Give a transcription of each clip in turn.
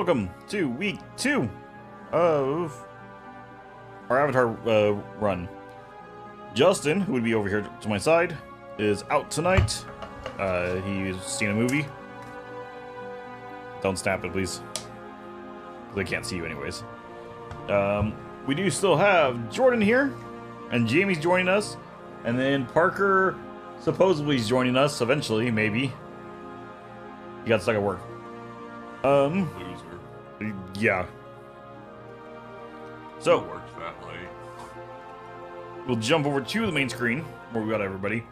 Welcome to week 2 of our Avatar run. Justin, who would be over here to my side, is out tonight. He's seen a movie. Don't snap it, please. They can't see you anyways. We do still have Jordan here, and Jamie's joining us, and then Parker supposedly is joining us eventually, maybe. He got stuck at work. Loser. Yeah. So It works that late. we'll jump over to the main screen where we got everybody.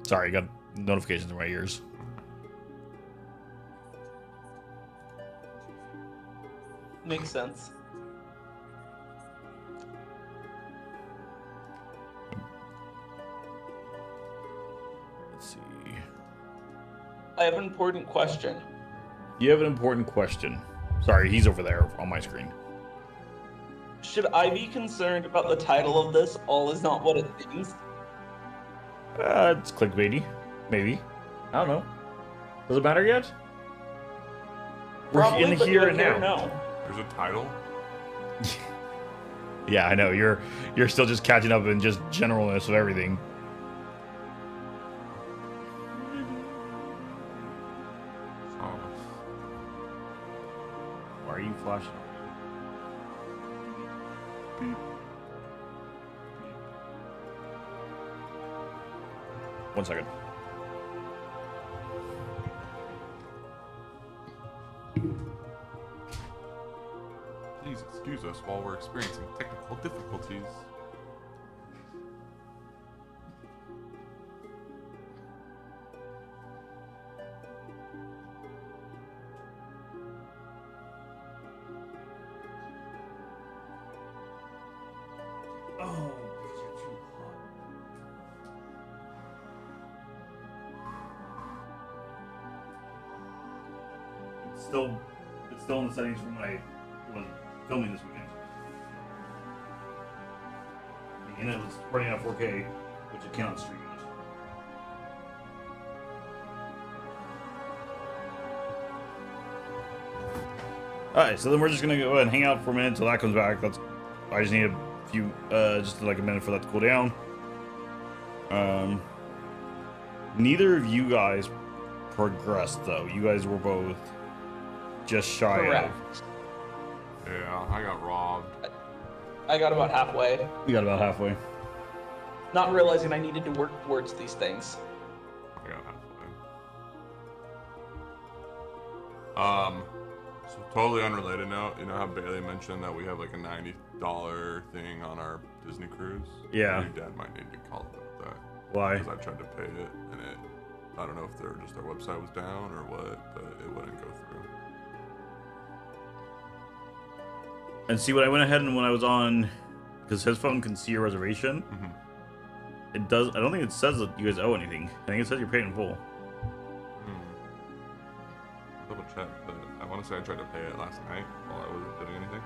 Sorry, got notifications in my ears. Makes sense. Let's see. I have an important question. You have an important question. Sorry, he's over there on my screen. Should I be concerned about the title of this? All is not what it seems. It's clickbaity. Maybe. I don't know. Does it matter yet? We're Probably, in the but here do I and care? now. No. There's a title? Yeah, I know. You're still just catching up in just generalness of everything. Oh. Why are you flashing? One second. Please excuse us while we're experiencing technical difficulties. Oh, because you're too hot. It's still in the settings from when I was filming this weekend. And it was running at 4K, which it cannot stream it. Alright, so then we're just gonna go ahead and hang out for a minute until that comes back. I just need a few, just like a minute for that to cool down. Neither of you guys progressed though. You guys were both just shy Correct. of. Yeah, I got robbed. I got about halfway, You got about halfway. not realizing I needed to work towards these things. I got halfway. So totally unrelated note. You know how Bailey mentioned that we have like a $90 thing on our Disney cruise? Yeah. Your dad might need to call about that. Why? Because I tried to pay it, and I don't know if their website was down or what, but it wouldn't go through. And see, when I went ahead and when I was on, because his phone can see your reservation, it does. I don't think it says that you guys owe anything. I think it says you're paid in full. I'll double check, but I want to say I tried to pay it last night while I wasn't doing anything.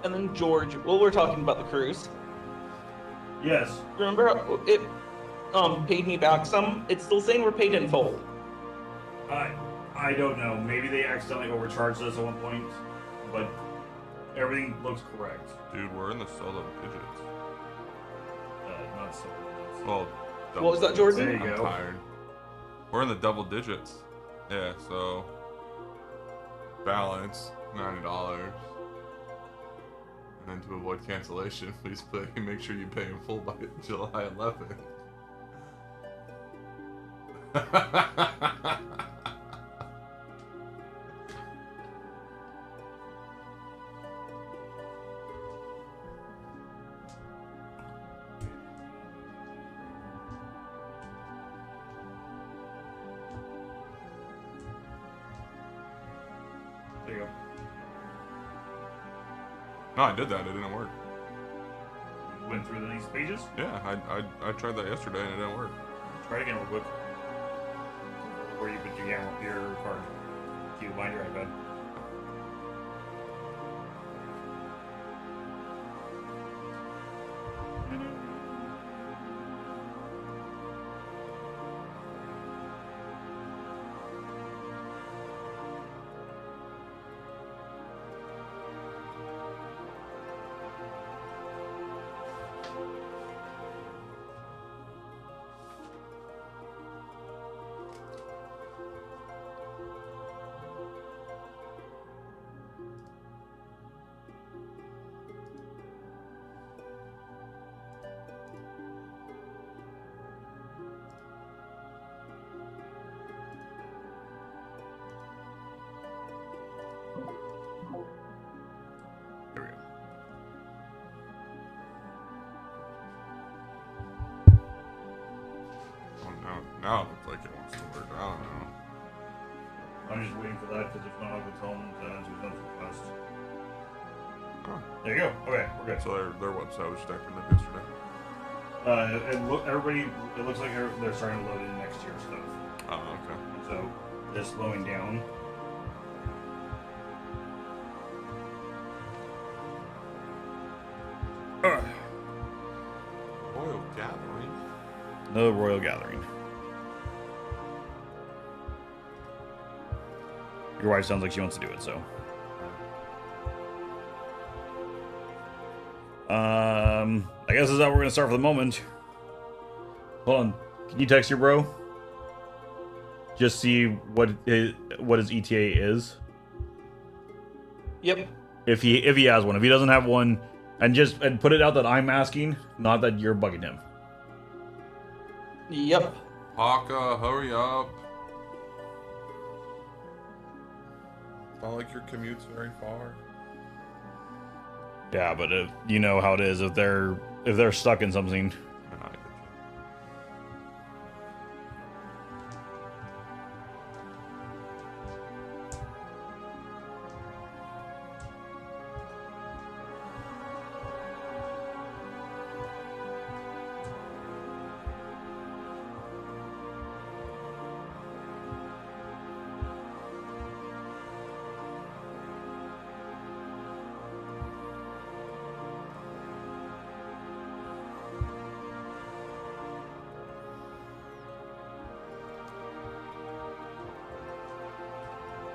And then George, well, we're talking about the cruise. Yes. Remember how it paid me back some? It's still saying we're paid in full. I don't know. Maybe they accidentally overcharged us at one point, but everything looks correct. Dude, we're in the solo digits. Not so. Well, What was that, Jordan? There you I'm go. tired. We're in the double digits. Yeah, so balance $90. And then to avoid cancellation, please make sure you pay in full by July 11th. There you go. No, I did that. It didn't work. Went through these pages. Yeah, I tried that yesterday and it didn't work. Try it again real quick. where you put your card. You behind your iPad. There we go. Oh no, now it looks like it wants to work. I don't know. I'm just waiting for that because if not, I'll go tell them to do something fast. Oh. There you go. Okay, we're good. So their website was just acting up yesterday. It looks like they're starting to load in next year's stuff. Oh, okay. So they're slowing down. Royal Gathering. No Royal Gathering. Your wife sounds like she wants to do it, so. I guess that's how we're gonna start for the moment. Hold on. Can you text your bro? Just see what his ETA is. Yep. If he has one. If he doesn't have one, and put it out that I'm asking, not that you're bugging him. Yep. Haka, hurry up. It's not like your commute's very far. Yeah, but you know how it is if they're stuck in something. No, I get you.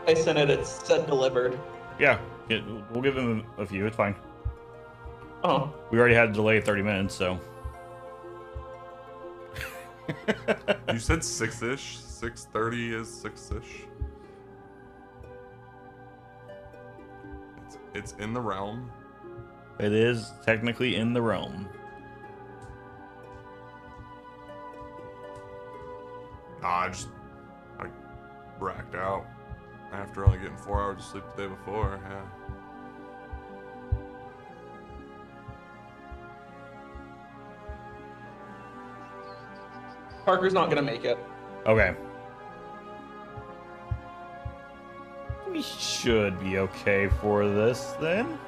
I sent it. It said delivered. Yeah, we'll give him a few. It's fine. Oh. We already had a delay of 30 minutes, so. You said 6-ish. 6:30 is 6-ish. It's in the realm. It is technically in the realm. I racked out after only getting 4 hours of sleep the day before. Yeah. Parker's not gonna make it. Okay. We should be okay for this then.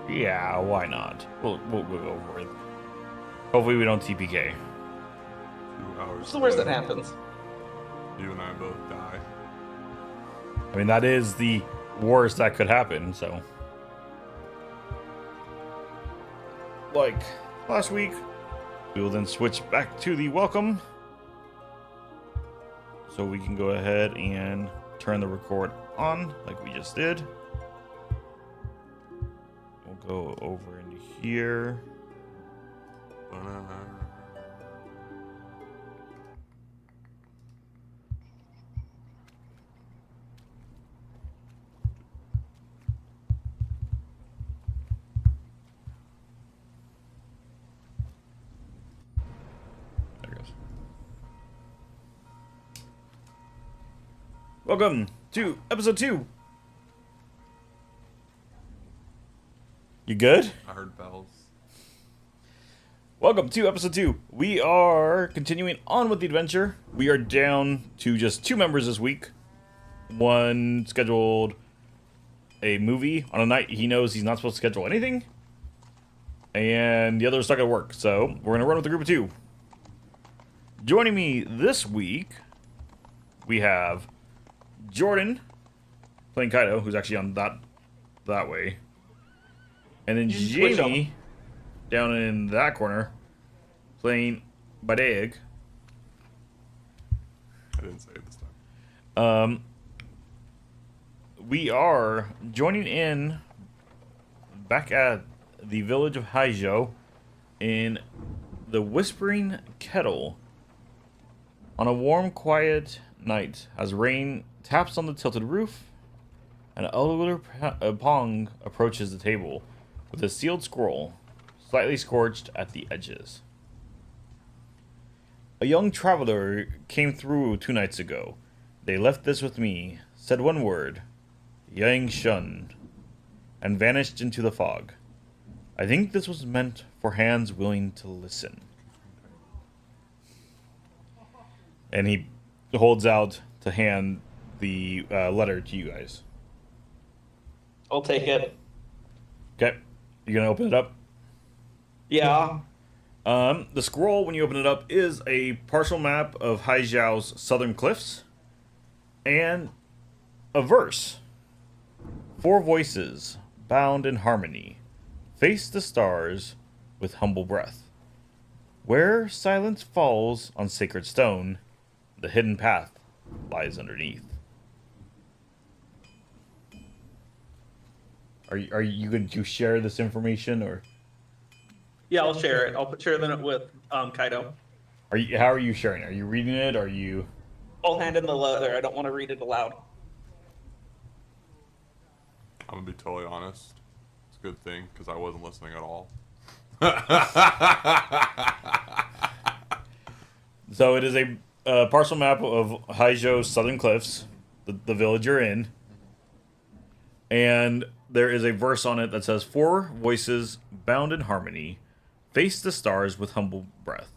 Yeah, why not? We'll go for it. Hopefully we don't TPK. 2 hours. What's the worst that later, happens? You and I both die. I mean, that is the worst that could happen, so. Like last week, we will then switch back to the welcome. So we can go ahead and turn the record on like we just did. We'll go over into here. There it goes. Welcome to episode 2. You good? I heard bells. Welcome to episode 2. We are continuing on with the adventure. We are down to just 2 members this week. One scheduled a movie on a night he knows he's not supposed to schedule anything. and the other's stuck at work. So we're gonna run with the group of 2. Joining me this week, we have Jordan playing Kaido, who's actually on that way, and then Jamie down in that corner playing Badeig. I didn't say it this time. We are joining in back at the village of Haizhou in the Whispering Kettle on a warm, quiet night as rain taps on the tilted roof and elder Pong approaches the table with a sealed scroll, slightly scorched at the edges. A young traveler came through 2 nights ago. They left this with me, said one word, Yang Shun, and vanished into the fog. I think this was meant for hands willing to listen. And he holds out to hand the letter to you guys. I'll take it. Okay, you gonna open it up? Yeah. The scroll, when you open it up, is a partial map of Haizhou's southern cliffs and a verse. 4 voices, bound in harmony, face the stars with humble breath. Where silence falls on sacred stone, the hidden path lies underneath. Are you going to share this information, or? Yeah, I'll share it. I'll share it with Kaido. How are you sharing? Are you reading it? Are you? I'll hand in the letter. I don't want to read it aloud. I'm gonna be totally honest. It's a good thing because I wasn't listening at all. So it is a partial map of Haizhou's southern cliffs, the village you're in, and there is a verse on it that says, 4 voices bound in harmony, face the stars with humble breath.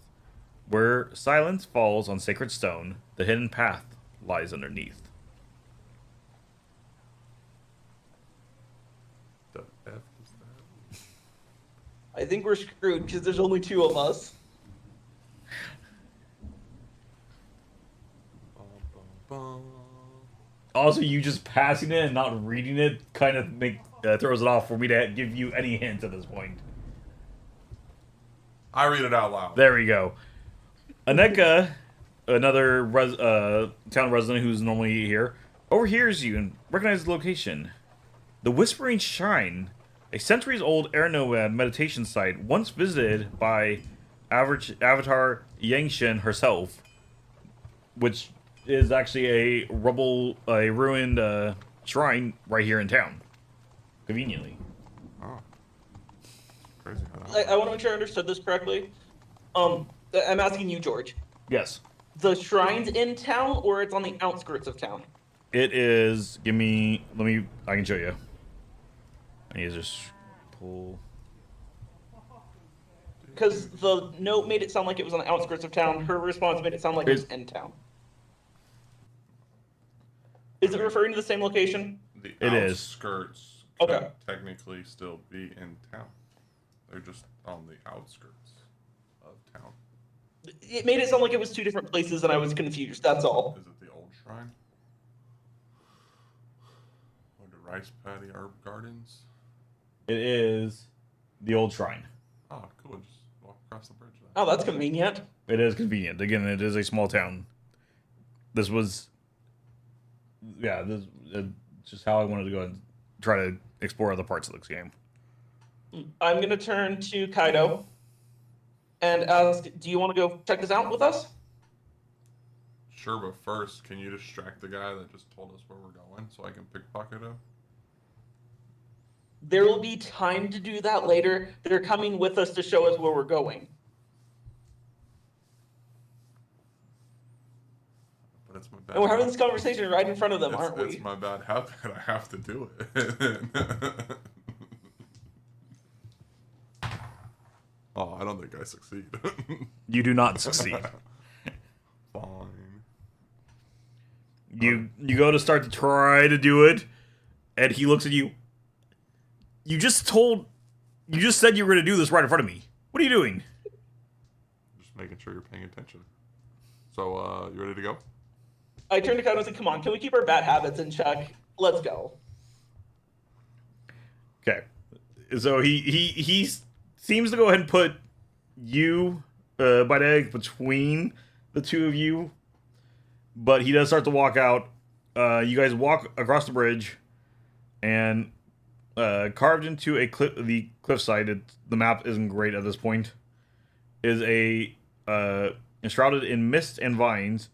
Where silence falls on sacred stone, the hidden path lies underneath. The F is that? I think we're screwed because there's only 2 of us. Bum, bum, bum. Also, you just passing it and not reading it kind of throws it off for me to give you any hint at this point. I read it out loud. There we go. Aneka, another town resident who's normally here, overhears you and recognizes the location. The Whispering Shrine, a centuries-old air nomad meditation site once visited by Avatar Yangshin herself, which is actually a ruined shrine right here in town, conveniently. Oh. Crazy how that I want to make sure I understood this correctly. I'm asking you, George. Yes. The shrine's in town, or it's on the outskirts of town? It is. I can show you. I need to just pull. Because the note made it sound like it was on the outskirts of town. Her response made it sound like it was in town. Is it referring to the same location? The It is. outskirts Okay. could technically still be in town. They're just on the outskirts of town. It made it sound like it was 2 different places, and I was confused. That's all. Is it the old shrine? Or the rice paddy herb gardens? It is the old shrine. Oh, cool. Just walk across the bridge then. Oh, that's convenient. It is convenient. Again, it is a small town. This was, this is just how I wanted to go and try to explore other parts of this game. I'm going to turn to Kaido and ask, do you want to go check this out with us? Sure, but first, can you distract the guy that just told us where we're going so I can pickpocket him? There will be time to do that later. They're coming with us to show us where we're going. But it's my bad. And we're having this conversation right in front of them, aren't we? It's my bad habit. I have to do it. Oh, I don't think I succeed. You do not succeed. Fine. You go to start to try to do it, and he looks at you. You just told You just said you were going to do this right in front of me. What are you doing? Just making sure you're paying attention. So, you ready to go? I turn to Kaido and say, come on, can we keep our bad habits in check? Let's go. Okay. So he seems to go ahead and put you, by the egg, between the two of you. But he does start to walk out. You guys walk across the bridge. And carved into the cliffside, the map isn't great at this point, is a enshrouded in mist and vines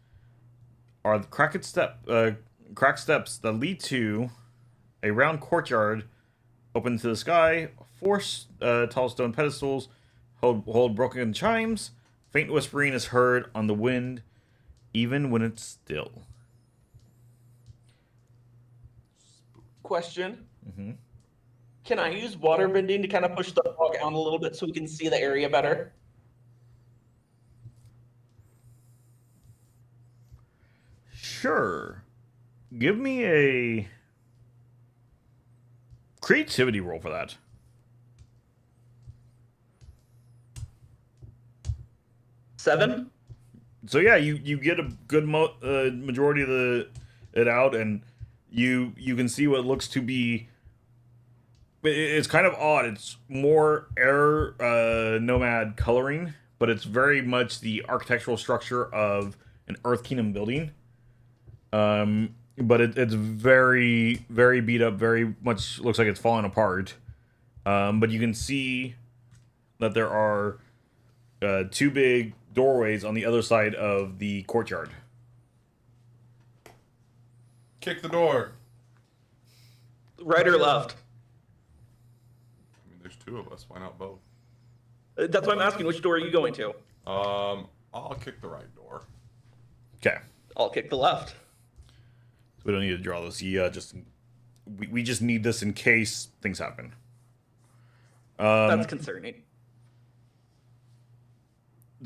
are the cracked steps that lead to a round courtyard open to the sky. 4 tall stone pedestals hold broken chimes. Faint whispering is heard on the wind, even when it's still. Question. Mm-hmm. Can I use water bending to kind of push the fog out a little bit so we can see the area better? Sure. Give me a creativity roll for that. Seven? So yeah, you get a good majority of it out, and you can see what looks to be. It's kind of odd. It's more air nomad coloring, but it's very much the architectural structure of an Earth Kingdom building. But it's very, very beat up. Very much looks like it's falling apart. But you can see that there are 2 big doorways on the other side of the courtyard. Kick the door. Right or left? I mean, there's 2 of us. Why not both? That's why I'm asking, which door are you going to? I'll kick the right door. Okay. I'll kick the left. We don't need to draw this. Yeah, we just need this in case things happen. That's concerning.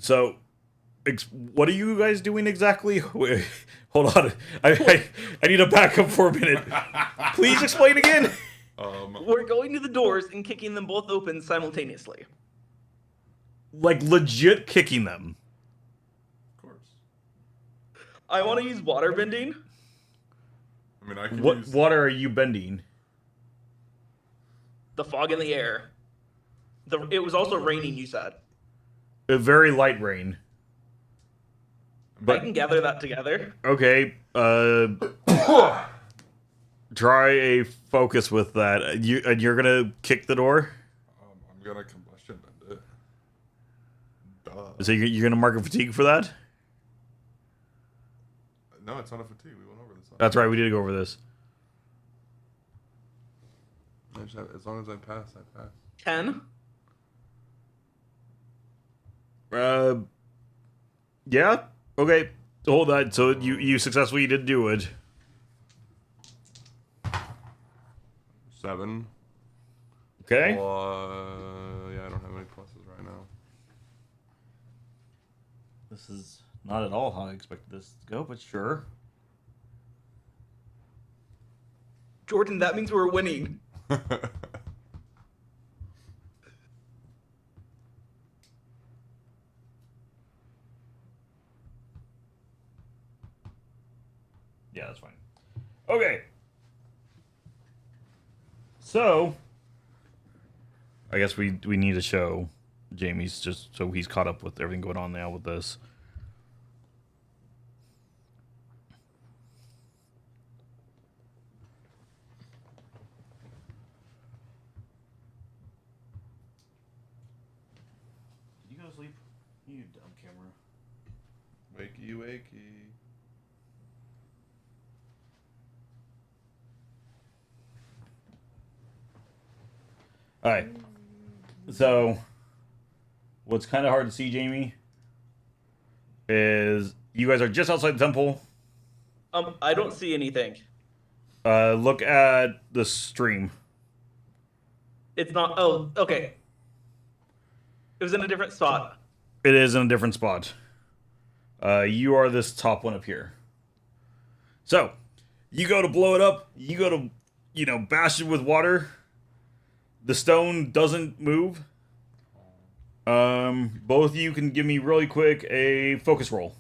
So, what are you guys doing exactly? Wait, hold on. I need to back up for a minute. Please explain again. We're going to the doors and kicking them both open simultaneously. Like, legit kicking them. Of course. I want to use water bending. I mean, I can What use... water are you bending? The fog in the air. It was also raining, you said. A very light rain. I can gather that together. Okay. Try a focus with that. And you're gonna kick the door? I'm gonna combustion bend it. Duh. So you're gonna mark a fatigue for that? No, it's not a fatigue. We went over this. That's right, we did go over this. As long as I pass, I pass. 10. Yeah. Okay. Hold that. So you successfully did do it. 7. Okay. Yeah, I don't have any pluses right now. This is not at all how I expected this to go, but sure. Jordan, that means we're winning. Yeah, that's fine. Okay. So, I guess we need to show Jamie's just so he's caught up with everything going on now with this. Did you go to sleep? You dumb camera. Wakey, wakey. All right. So, what's kind of hard to see, Jamie, is you guys are just outside the temple. I don't see anything. Look at the stream. It's not. Oh, okay. It was in a different spot. It is in a different spot. You are this top one up here. So, you go to blow it up. You go to, bash it with water. The stone doesn't move. Both of you can give me really quick a focus roll.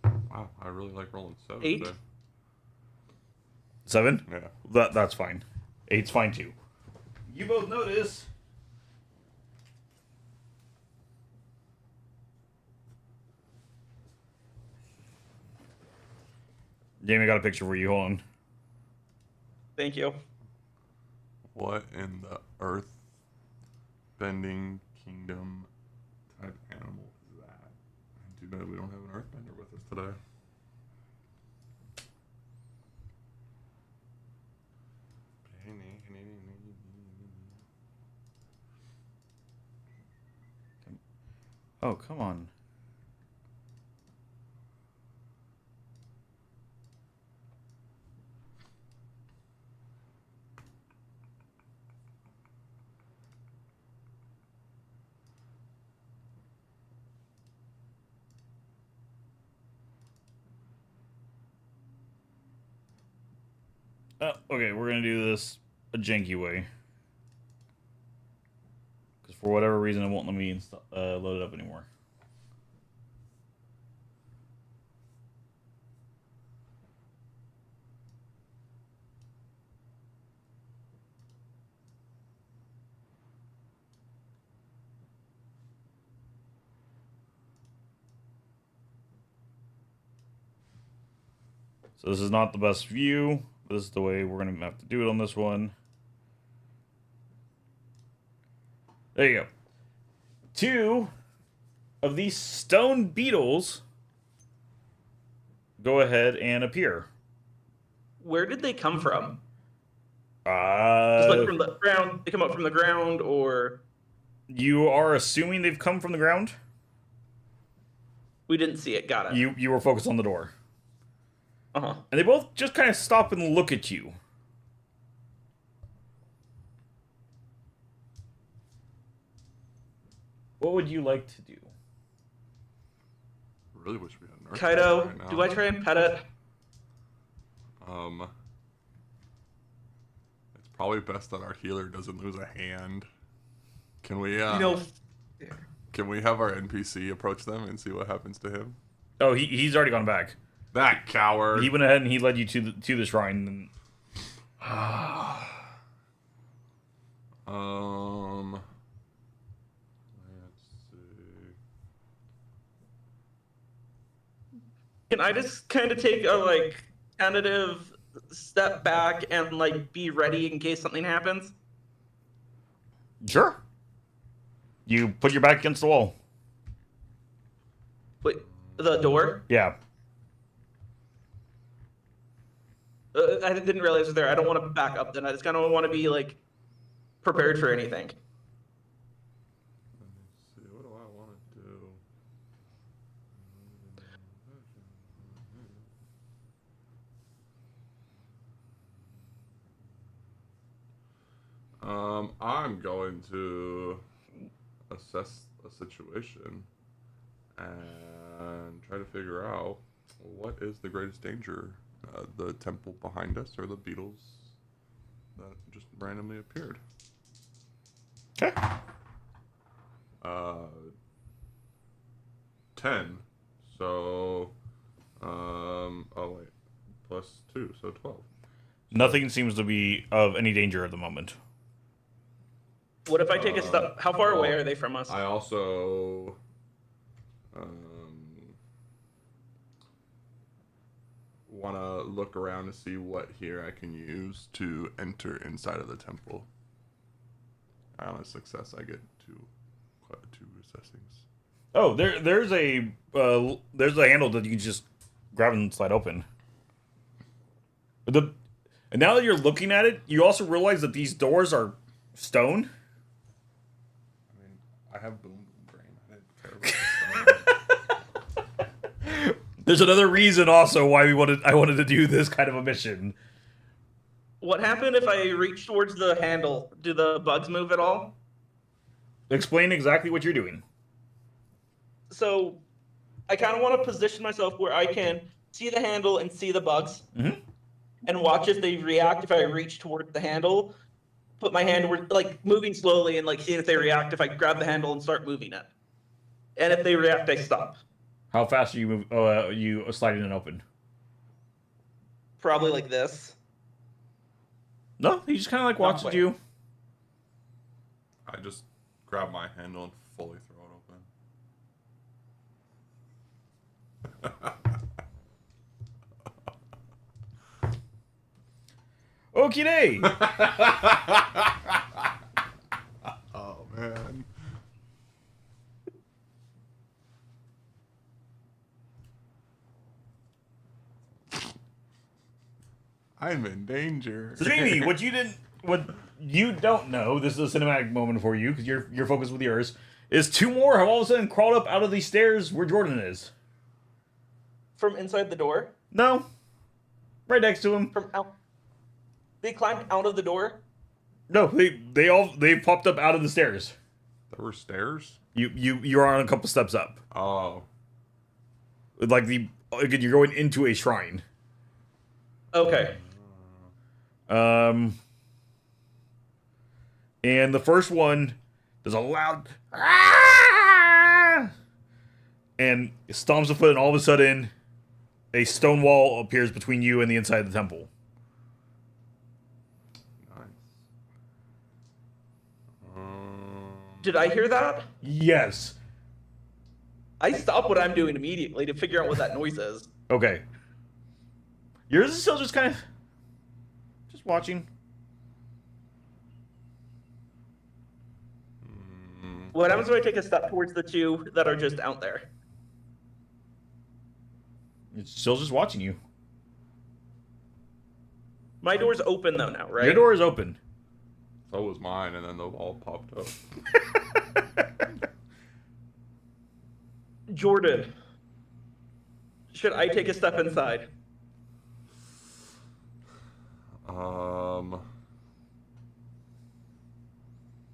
Wow, I really like rolling 7 8? today. 7? Yeah. That's fine. 8's fine too. You both notice. Jamie, I got a picture for you. Hold on. Thank you. What in the earth bending kingdom type animal is that? Too bad we don't have an earthbender with us today. Oh, come on. Okay, we're gonna do this a janky way. Because for whatever reason, it won't let me load it up anymore. So this is not the best view. This is the way we're going to have to do it on this one. There you go. 2 of these stone beetles go ahead and appear. Where did they come from? Just like from Uh, the ground? They come up from the ground, or you are assuming they've come from the ground? we didn't see it? Got it. You were focused on the door. Uh-huh. And they both just kind of stop and look at you. What would you like to do? Really wish we had an earthbender Kaido, right now. do I try and pet it? It's probably best that our healer doesn't lose a hand. Can we can we have our NPC approach them and see what happens to him? Oh, he's already gone back. That coward. He went ahead and he led you to the shrine. And... let's see. Can I just kind of take a tentative step back and be ready in case something happens? Sure. You put your back against the wall. Wait, the door? Yeah. I didn't realize it was there. I don't want to back up then. I just kind of want to be prepared for anything. Let me see. What do I want to do? I'm going to assess a situation and try to figure out what is the greatest danger, the temple behind us or the beetles that just randomly appeared. Okay. 10. So, oh wait, +2, so 12. Nothing seems to be of any danger at the moment. What if I take a step? How far away are they from us? I also want to look around to see what here I can use to enter inside of the temple. On a success, I get two assessings. Oh, there's a handle that you can just grab and slide open. And now that you're looking at it, you also realize that these doors are stone. I mean, I have boom brain. I didn't care about the stone. There's another reason also why I wanted to do this kind of a mission. What happened if I reach towards the handle? Do the bugs move at all? Explain exactly what you're doing. So, I kind of want to position myself where I can see the handle and see the bugs. Mm-hmm. and watch if they react if I reach towards the handle. Put my hand like moving slowly and like seeing if they react if I grab the handle and start moving it. And if they react, I stop. How fast are you you sliding it open? Probably like this. No, he just kind of like watches quite. you. I just grab my handle and fully throw it open. Okie day. Oh man. I'm in danger. So Jamie, what you don't know, this is a cinematic moment for you because you're focused with yours, is two more have all of a sudden crawled up out of these stairs where Jordan is. From inside the door? No. Right next to him. From out. They climbed out of the door? No, they popped up out of the stairs. There were stairs? You're on a couple steps up. Oh. Like you're going into a shrine. Okay. And the first one does a loud and stomps a foot, and all of a sudden a stone wall appears between you and the inside of the temple. Nice. Did I hear that? Yes. I stop what I'm doing immediately to figure out what that noise is. Okay. Yours is still just kind of just watching. What happens when I take a step towards the two that are just out there? It's still just watching you. My door's open though now, right? Your door is open. So was mine, and then the wall popped up. Jordan, should I take a step inside?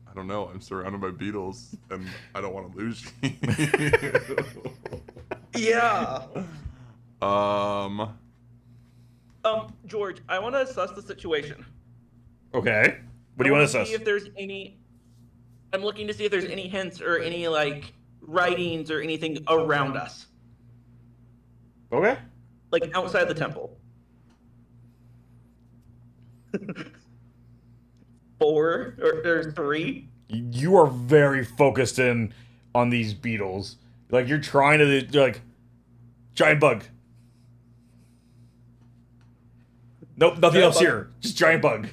I don't know. I'm surrounded by beetles, and I don't want to lose you. Yeah. George, I want to assess the situation. Okay. What do you want to assess? See if there's any. I'm looking to see if there's any hints or any like writings or anything around us, Okay. like outside the temple. 4 or 3. You are very focused in on these beetles. Like you're trying to like giant bug. Nope, nothing Giant else bug. here. Just giant bug.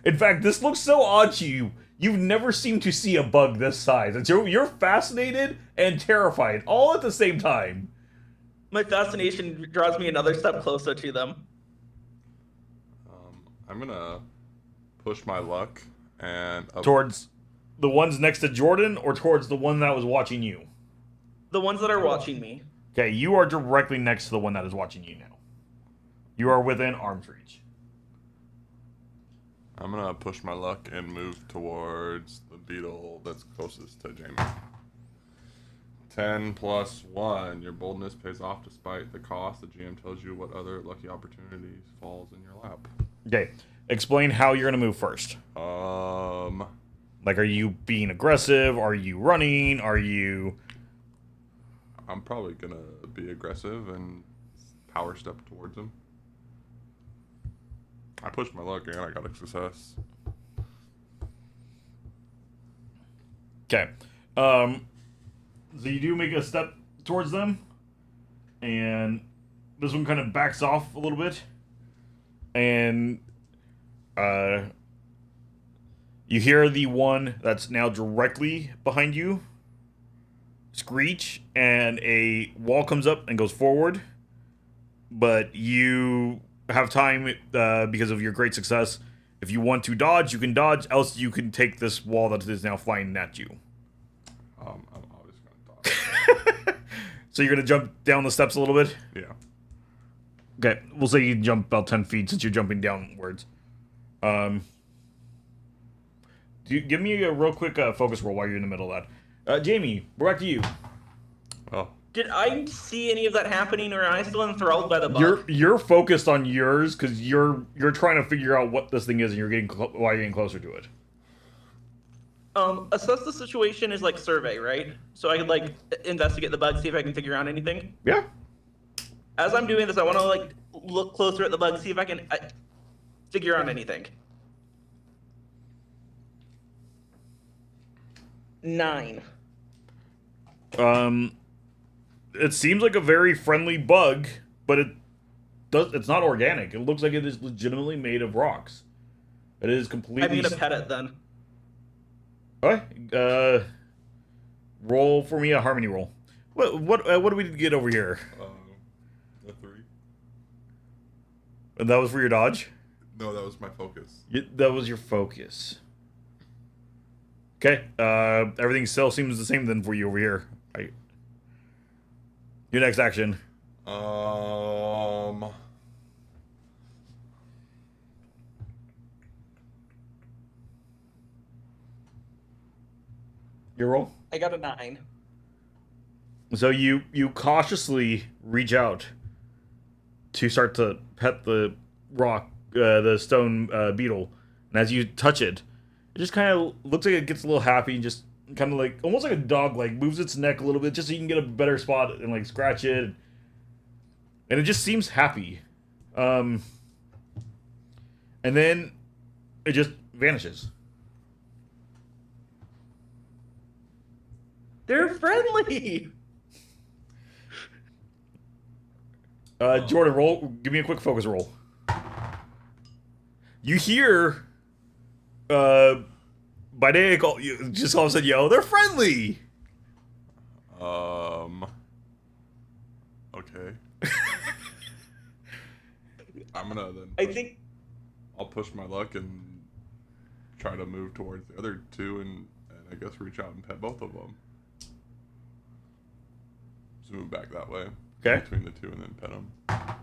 In fact, this looks so odd to you. You've never seemed to see a bug this size. And so you're fascinated and terrified all at the same time. My fascination draws me another step closer to them. I'm gonna push my luck and Towards the ones next to Jordan or towards the one that was watching you? The ones that are watching me. Okay, you are directly next to the one that is watching you now. You are within arm's reach. I'm gonna push my luck and move towards the beetle that's closest to Jamie. 10 plus 1. Your boldness pays off despite the cost. The GM tells you what other lucky opportunities falls in your lap. Okay, explain how you're gonna move first. Like, are you being aggressive? Are you running? Are you... I'm probably gonna be aggressive and power step towards him. I pushed my luck and I got a success. Okay. So you do make a step towards them, and this one kind of backs off a little bit, and you hear the one that's now directly behind you screech, and a wall comes up and goes forward, but you have time because of your great success. If you want to dodge, you can dodge, else you can take this wall that is now flying at you. I'm always gonna dodge. So you're going to jump down the steps a little bit? Yeah. Okay, we'll say you jump about 10 feet since you're jumping downwards. Mm-hmm. Give me a real quick focus roll while you're in the middle of that. Jamie, we're back to you. Oh, Did I see any of that happening, or am I still enthralled by the bug? You're focused on yours because you're trying to figure out what this thing is, and you're getting why you're getting closer to it. Assess the situation is like survey, right? So I could like investigate the bug, see if I can figure out anything. Yeah. As I'm doing this, I want to like look closer at the bug, see if I can figure out anything. 9. It seems like a very friendly bug, but it's not organic. It looks like it is legitimately made of rocks. It is completely. I'm gonna pet it then. Okay. Roll for me a harmony roll. What do we get over here? A 3. And that was for your dodge? No, that was my focus. That was your focus. Okay. Everything still seems the same then for you over here. Right. Your next action. Your roll? I got a 9. So you cautiously reach out to start to pet the rock, the stone beetle, and as you touch it, it just kind of looks like it gets a little happy and just kind of like almost like a dog, like moves its neck a little bit just so you can get a better spot and like scratch it, and it just seems happy, and then it just vanishes. They're friendly. Jordan, give me a quick focus roll. You hear, by day, you just all of a sudden yell, "They're friendly!" Okay. I'm gonna then. I think I'll push my luck and try to move towards the other two and I guess reach out and pet both of them. Just move back that way. Okay. Between the two and then pet them. I'm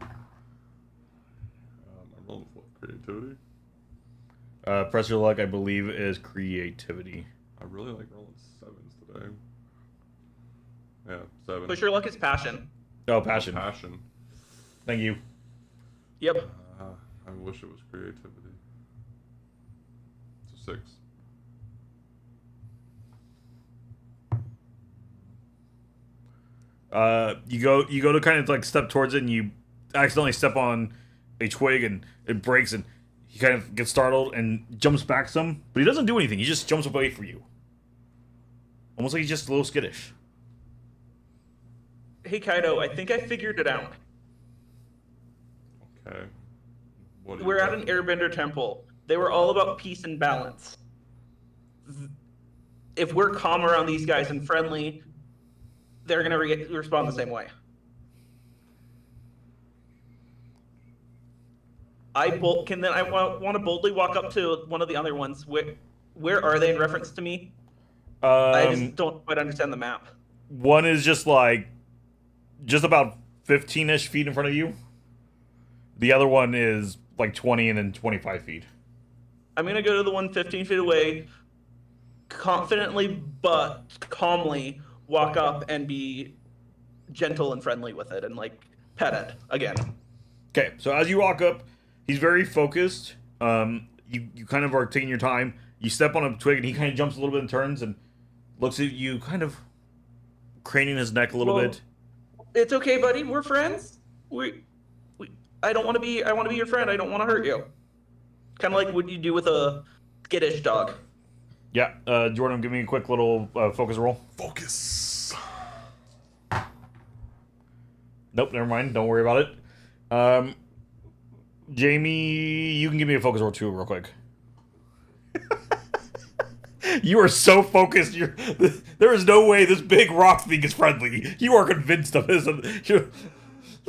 rolling for creativity. Press your luck, I believe, is creativity. I really like rolling 7s today. Yeah, 7. push your luck is passion. Oh, passion. Passion. Thank you. Yep. I wish it was creativity. It's a 6. You go to kind of like step towards it, and you accidentally step on a twig, and it breaks, and he kind of gets startled and jumps back some, but he doesn't do anything. He just jumps away from you, almost like he's just a little skittish. Hey Kaido, I think I figured it out. Okay. What do you We're at got? an Airbender temple. They were all about peace and balance. If we're calm around these guys and friendly, they're gonna respond the same way. I want to boldly walk up to one of the other ones. Where are they in reference to me? I just don't quite understand the map. One is just about 15-ish feet in front of you. The other one is like 20 and then 25 feet. I'm gonna go to the one 15 feet away, confidently but calmly walk up and be gentle and friendly with it and like pet it again. Okay, so as you walk up, he's very focused. You kind of are taking your time. You step on a twig and he kind of jumps a little bit and turns and looks at you, kind of craning his neck a little bit. It's okay, buddy. We're friends. I want to be your friend. I don't want to hurt you. Kind of like what you do with a skittish dog. Yeah, Jordan, give me a quick little focus roll. Focus. Nope, never mind. Don't worry about it. Jamie, you can give me a focus roll too, real quick. You are so focused. There is no way this big rock thing is friendly. You are convinced of this.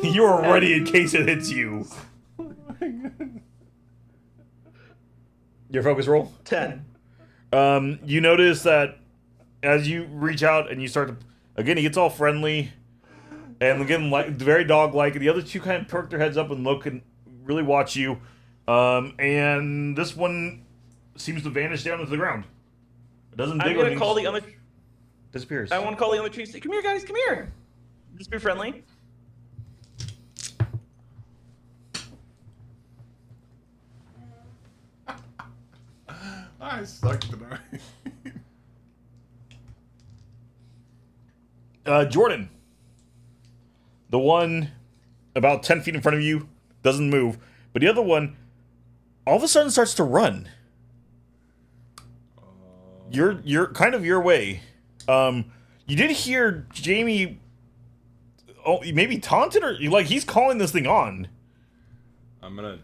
You are ready in case it hits you. Your focus roll? 10. You notice that as you reach out and you start to, again, he gets all friendly and again, very dog-like. The other two kind of perk their heads up and look and really watch you. And this one seems to vanish down into the ground. It doesn't dig I'm or gonna call the other. disappears. I want to call the other trees. Come here, guys. Come here. Just be friendly. I suck tonight. Jordan, the one about 10 feet in front of you doesn't move, but the other one all of a sudden starts to run. You're kind of your way. You did hear Jamie. Oh, maybe taunted or like he's calling this thing on. I'm gonna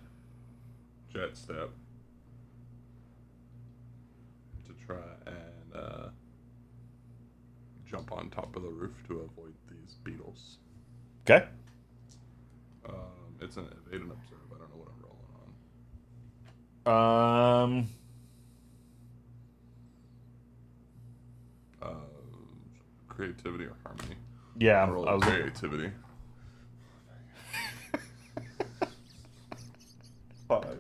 jet step to try and jump on top of the roof to avoid these beetles. Okay. It's an evade and observe. I don't know what I'm rolling on. Creativity or harmony? Yeah, I rolled creativity. 5.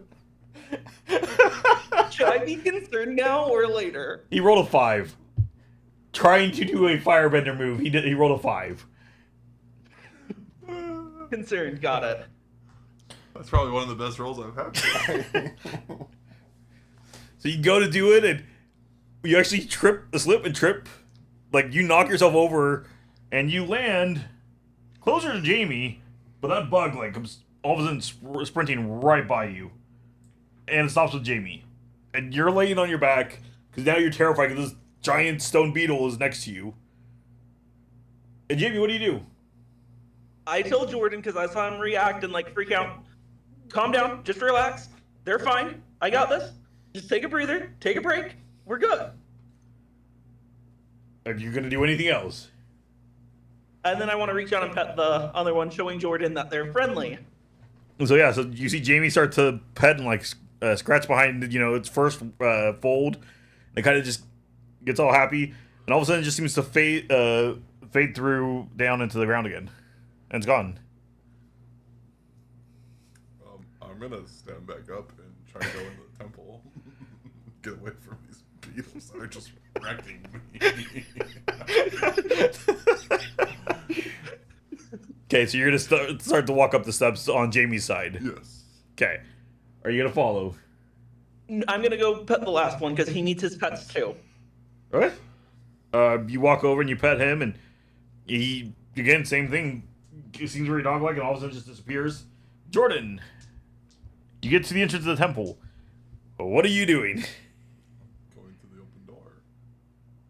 Should I be concerned now or later? He rolled a 5. Trying to do a firebender move, he rolled a 5. Concerned, got it. That's probably one of the best rolls I've had today. So you go to do it, and you actually slip and trip. Like, you knock yourself over, and you land closer to Jamie, but that bug, like, comes all of a sudden sprinting right by you. And it stops with Jamie. And you're laying on your back, because now you're terrified because this giant stone beetle is next to you. And Jamie, what do you do? I told Jordan, because I saw him react and, like, freak out. Calm down. Just relax. They're fine. I got this. Just take a breather. Take a break. We're good. Are you going to do anything else? And then I want to reach out and pet the other one, showing Jordan that they're friendly. And so, yeah, so you see Jamie start to pet and, like, scratch behind, its first fold. And it kind of just gets all happy. And all of a sudden it just seems to fade through down into the ground again. And it's gone. I'm gonna stand back up and try to go into the temple. Get away from these beetles that are just wrecking me. Okay, so you're gonna start to walk up the steps on Jamie's side. Yes. Okay. Are you gonna follow? I'm gonna go pet the last one because he needs his pets too. Okay. You walk over and you pet him, and he again same thing. He seems very dog-like, and all of a sudden just disappears. Jordan, you get to the entrance of the temple. What are you doing? Going to the open door.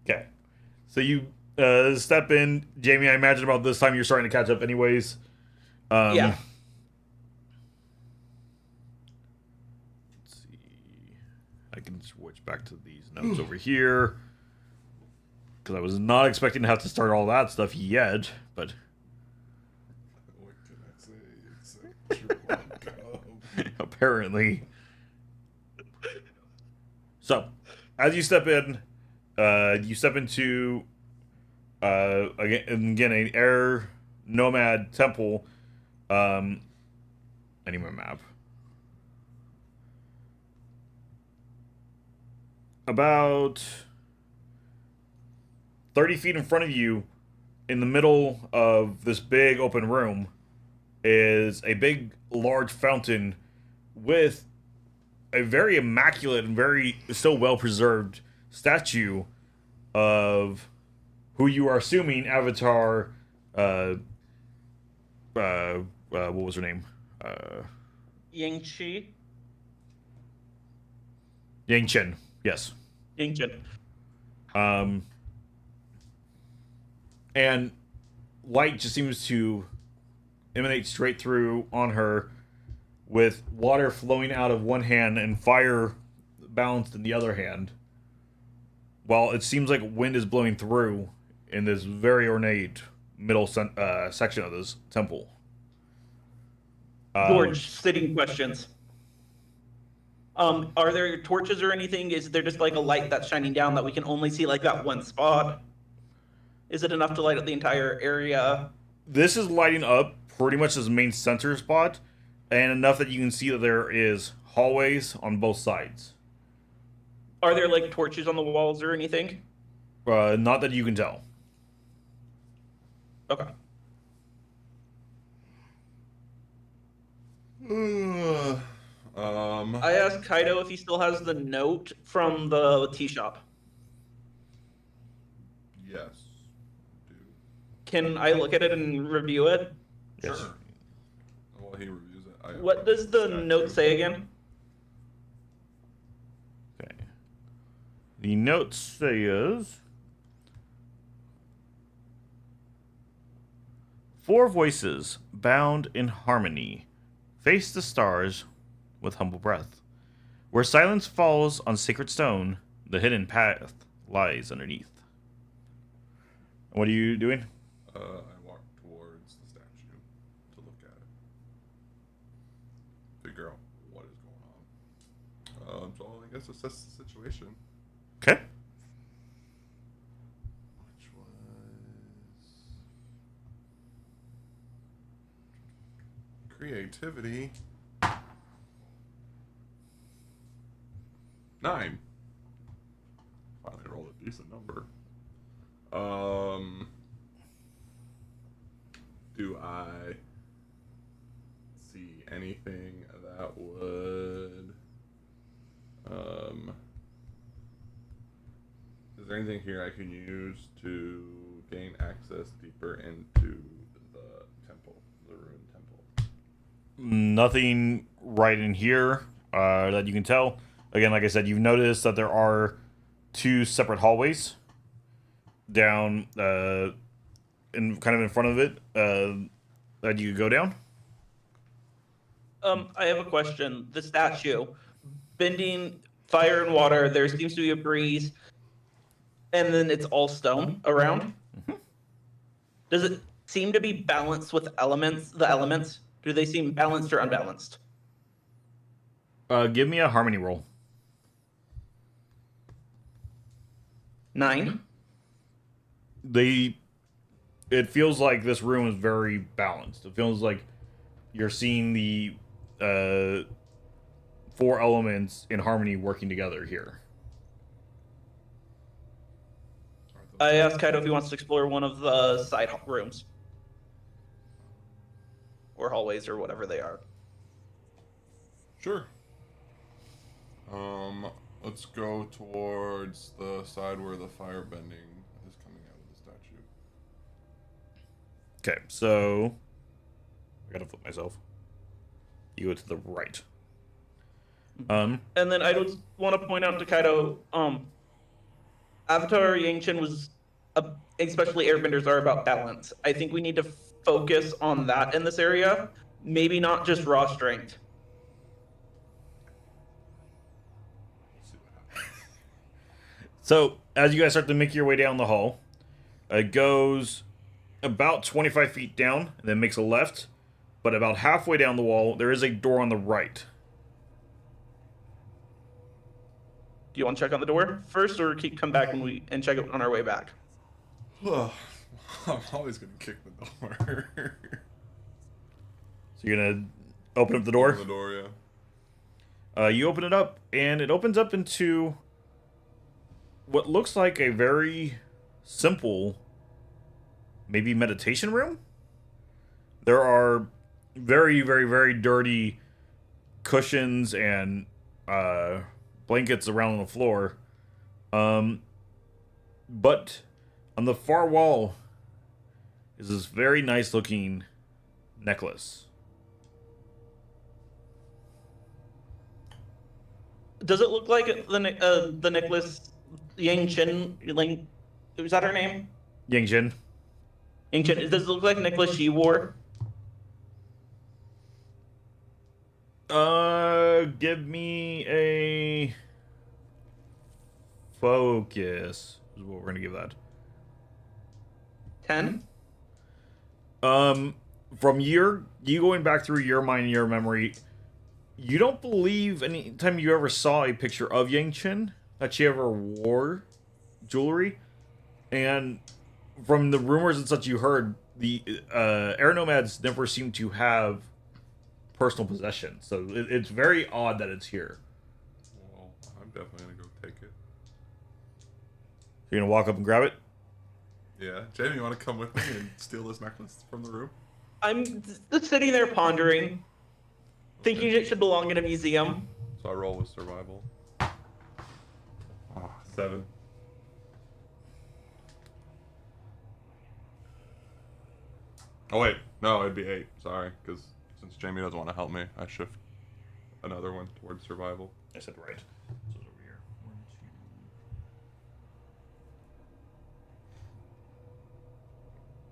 Okay. So you step in. Jamie, I imagine about this time you're starting to catch up anyways. Yeah. Let's see. I can switch back to these notes over here. Because I was not expecting to have to start all that stuff yet, but... What can I say except you're welcome? Apparently. So, as you step in, you step into again an air nomad temple. Anywhere map. About 30 feet in front of you, in the middle of this big open room, is a big, large fountain with a very immaculate and very still well-preserved statue of who you are assuming Avatar, what was her name? Ying-Chi? Yang Chen, yes. Ying-Chen. And light just seems to emanate straight through on her, with water flowing out of one hand and fire balanced in the other hand, while it seems like wind is blowing through in this very ornate middle section of this temple. George, sitting questions. Are there torches or anything? Is there just like a light that's shining down that we can only see like that one spot? Is it enough to light up the entire area? This is lighting up pretty much this main center spot, and enough that you can see that there is hallways on both sides. Are there like torches on the walls or anything? Not that you can tell. Okay. I asked Kaido if he still has the note from the tea shop. Yes. Do. Can I look at it and review it? Yes. Sure. While he reviews it, I What does the note say again? Okay. The note says 4 voices bound in harmony face the stars with humble breath. Where silence falls on sacred stone, the hidden path lies underneath. What are you doing? I walk towards the statue to look at it. Figure out what is going on. So I guess assess the situation. Okay. Which was creativity. 9. Finally rolled a decent number. Do I see anything that would is there anything here I can use to gain access deeper into the temple, the ruined temple? Nothing right in here that you can tell. Again, like I said, you've noticed that there are 2 separate hallways down in kind of in front of it that you go down. I have a question. The statue, bending fire and water. There seems to be a breeze, and then it's all stone around. Does it seem to be balanced with elements? The elements, do they seem balanced or unbalanced? Give me a harmony roll. 9. It feels like this room is very balanced. It feels like you're seeing the 4 elements in harmony working together here. I asked Kaido if he wants to explore one of the side rooms. Or hallways or whatever they are. Sure. Let's go towards the side where the fire bending is coming out of the statue. Okay, so I gotta flip myself. You go to the right. And then I just want to point out to Kaido, Avatar Yangshin was, especially Airbenders are about balance. I think we need to focus on that in this area. Maybe not just raw strength. See what happens. So as you guys start to make your way down the hall, it goes about 25 feet down and then makes a left. But about halfway down the wall, there is a door on the right. Do you want to check on the door first, or come back and check it on our way back? I'm always gonna kick the door. So you're gonna open up the door? Open the door, yeah. You open it up, and it opens up into what looks like a very simple, maybe meditation room. There are very, very, very dirty cushions and blankets around the floor. But on the far wall is this very nice looking necklace. Does it look like the necklace Yangshin? Was that her name? Yangjin. Yangshin. Does it look like a necklace she wore? Give me a focus. Is what we're gonna give that. 10. From you going back through your mind and your memory, you don't believe any time you ever saw a picture of Yangshin that she ever wore jewelry, and from the rumors and such you heard, the air nomads never seem to have personal possession, so it's very odd that it's here. Well, I'm definitely gonna go take it. You're gonna walk up and grab it? Yeah. Jamie, you wanna come with me and steal this necklace from the room? I'm just sitting there pondering. thinking it should belong in a museum. So I roll with survival. 7. Oh wait, no, it'd be 8. Sorry, because since Jamie doesn't want to help me, I shift another one towards survival. I said right. So it's over here. 1,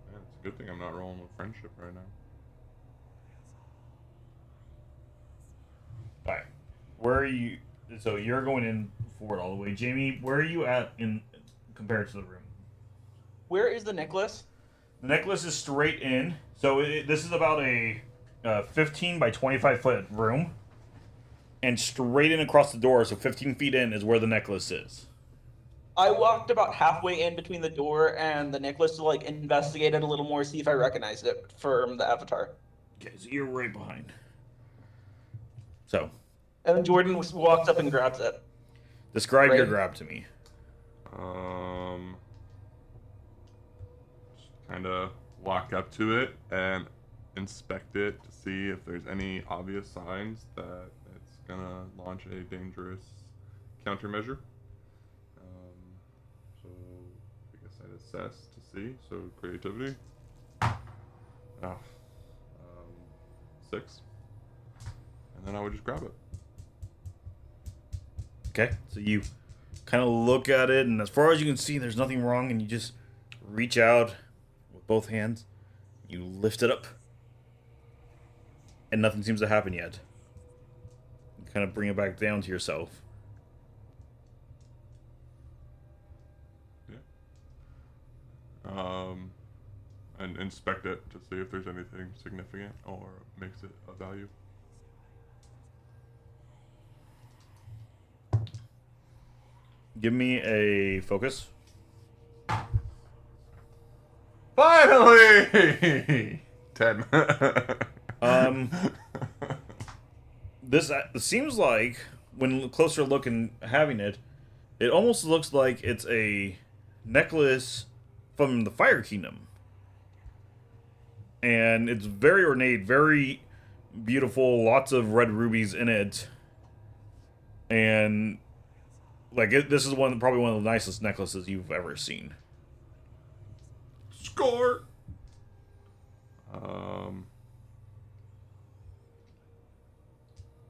2. Man, it's a good thing I'm not rolling with friendship right now. All right. Where are you? So you're going in forward all the way. Jamie, where are you at in compared to the room? Where is the necklace? The necklace is straight in. So this is about a 15 by 25 foot room. And straight in across the door, so 15 feet in, is where the necklace is. I walked about halfway in between the door and the necklace to like investigate it a little more, see if I recognized it from the avatar. Okay, so you're right behind. So. And then Jordan walks up and grabs it. Describe your Right. grab to me. Kind of walk up to it and inspect it to see if there's any obvious signs that it's gonna launch a dangerous countermeasure. So I guess I'd assess to see. So creativity. 6. And then I would just grab it. Okay, so you kind of look at it, and as far as you can see, there's nothing wrong, and you just reach out with both hands. You lift it up, and nothing seems to happen yet. You kind of bring it back down to yourself. Yeah. And inspect it to see if there's anything significant or makes it of value. Give me a focus. Finally! 10. This seems like, when closer look and having it, it almost looks like it's a necklace from the Fire Kingdom. And it's very ornate, very beautiful, lots of red rubies in it. And like this is probably one of the nicest necklaces you've ever seen. Score!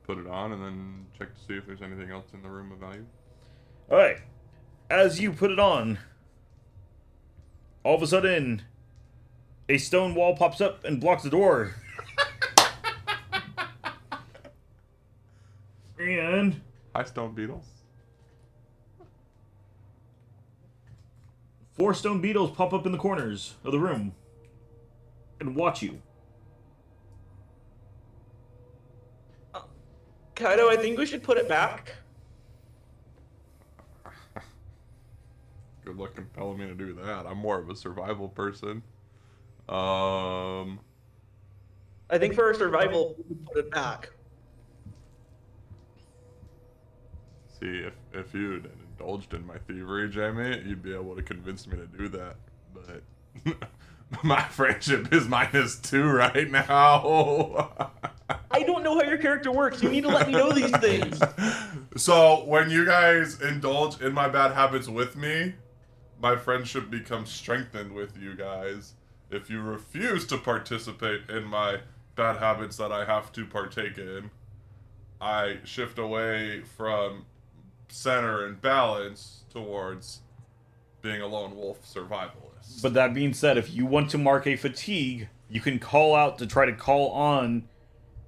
Put it on and then check to see if there's anything else in the room of value. Alright. As you put it on, all of a sudden, a stone wall pops up and blocks the door. And Hi, stone beetles. 4 stone beetles pop up in the corners of the room and watch you. Kaido, I think we should put it back. Good luck compelling me to do that. I'm more of a survival person. I I think for our survival, we should put it back. See, if you'd indulged in my thievery, Jamie, you'd be able to convince me to do that. But my friendship is -2 right now. I don't know how your character works. You need to let me know these things. So when you guys indulge in my bad habits with me, my friendship becomes strengthened with you guys. If you refuse to participate in my bad habits that I have to partake in, I shift away from center and balance towards being a lone wolf survivalist. But that being said, if you want to mark a fatigue, you can call out to try to call on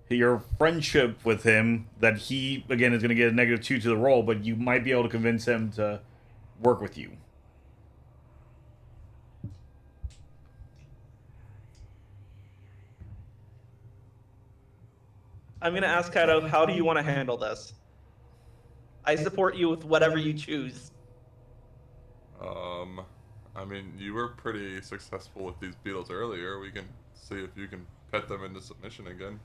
your friendship with him, that he, again, is going to get a -2 to the roll, but you might be able to convince him to work with you. I'm going to ask Kaido, how do you want to handle this? I support you with whatever you choose. I mean, you were pretty successful with these beetles earlier. We can see if you can pet them into submission again.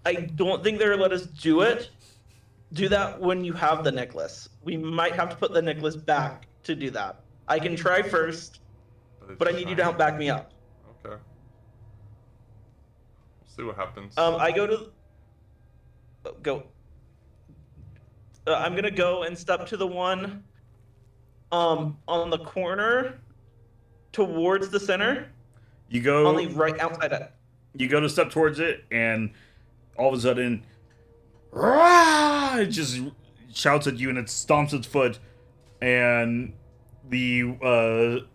I don't think they're let us do it. Do that when you have the necklace. We might have to put the necklace back to do that. I can try first, but I need you to help back me up. Okay. We'll see what happens. I go to Go. I'm gonna go and step to the one on the corner towards the center. You go On the right outside it. You go to step towards it, and all of a sudden, "Rah!" It just shouts at you, and it stomps its foot, and the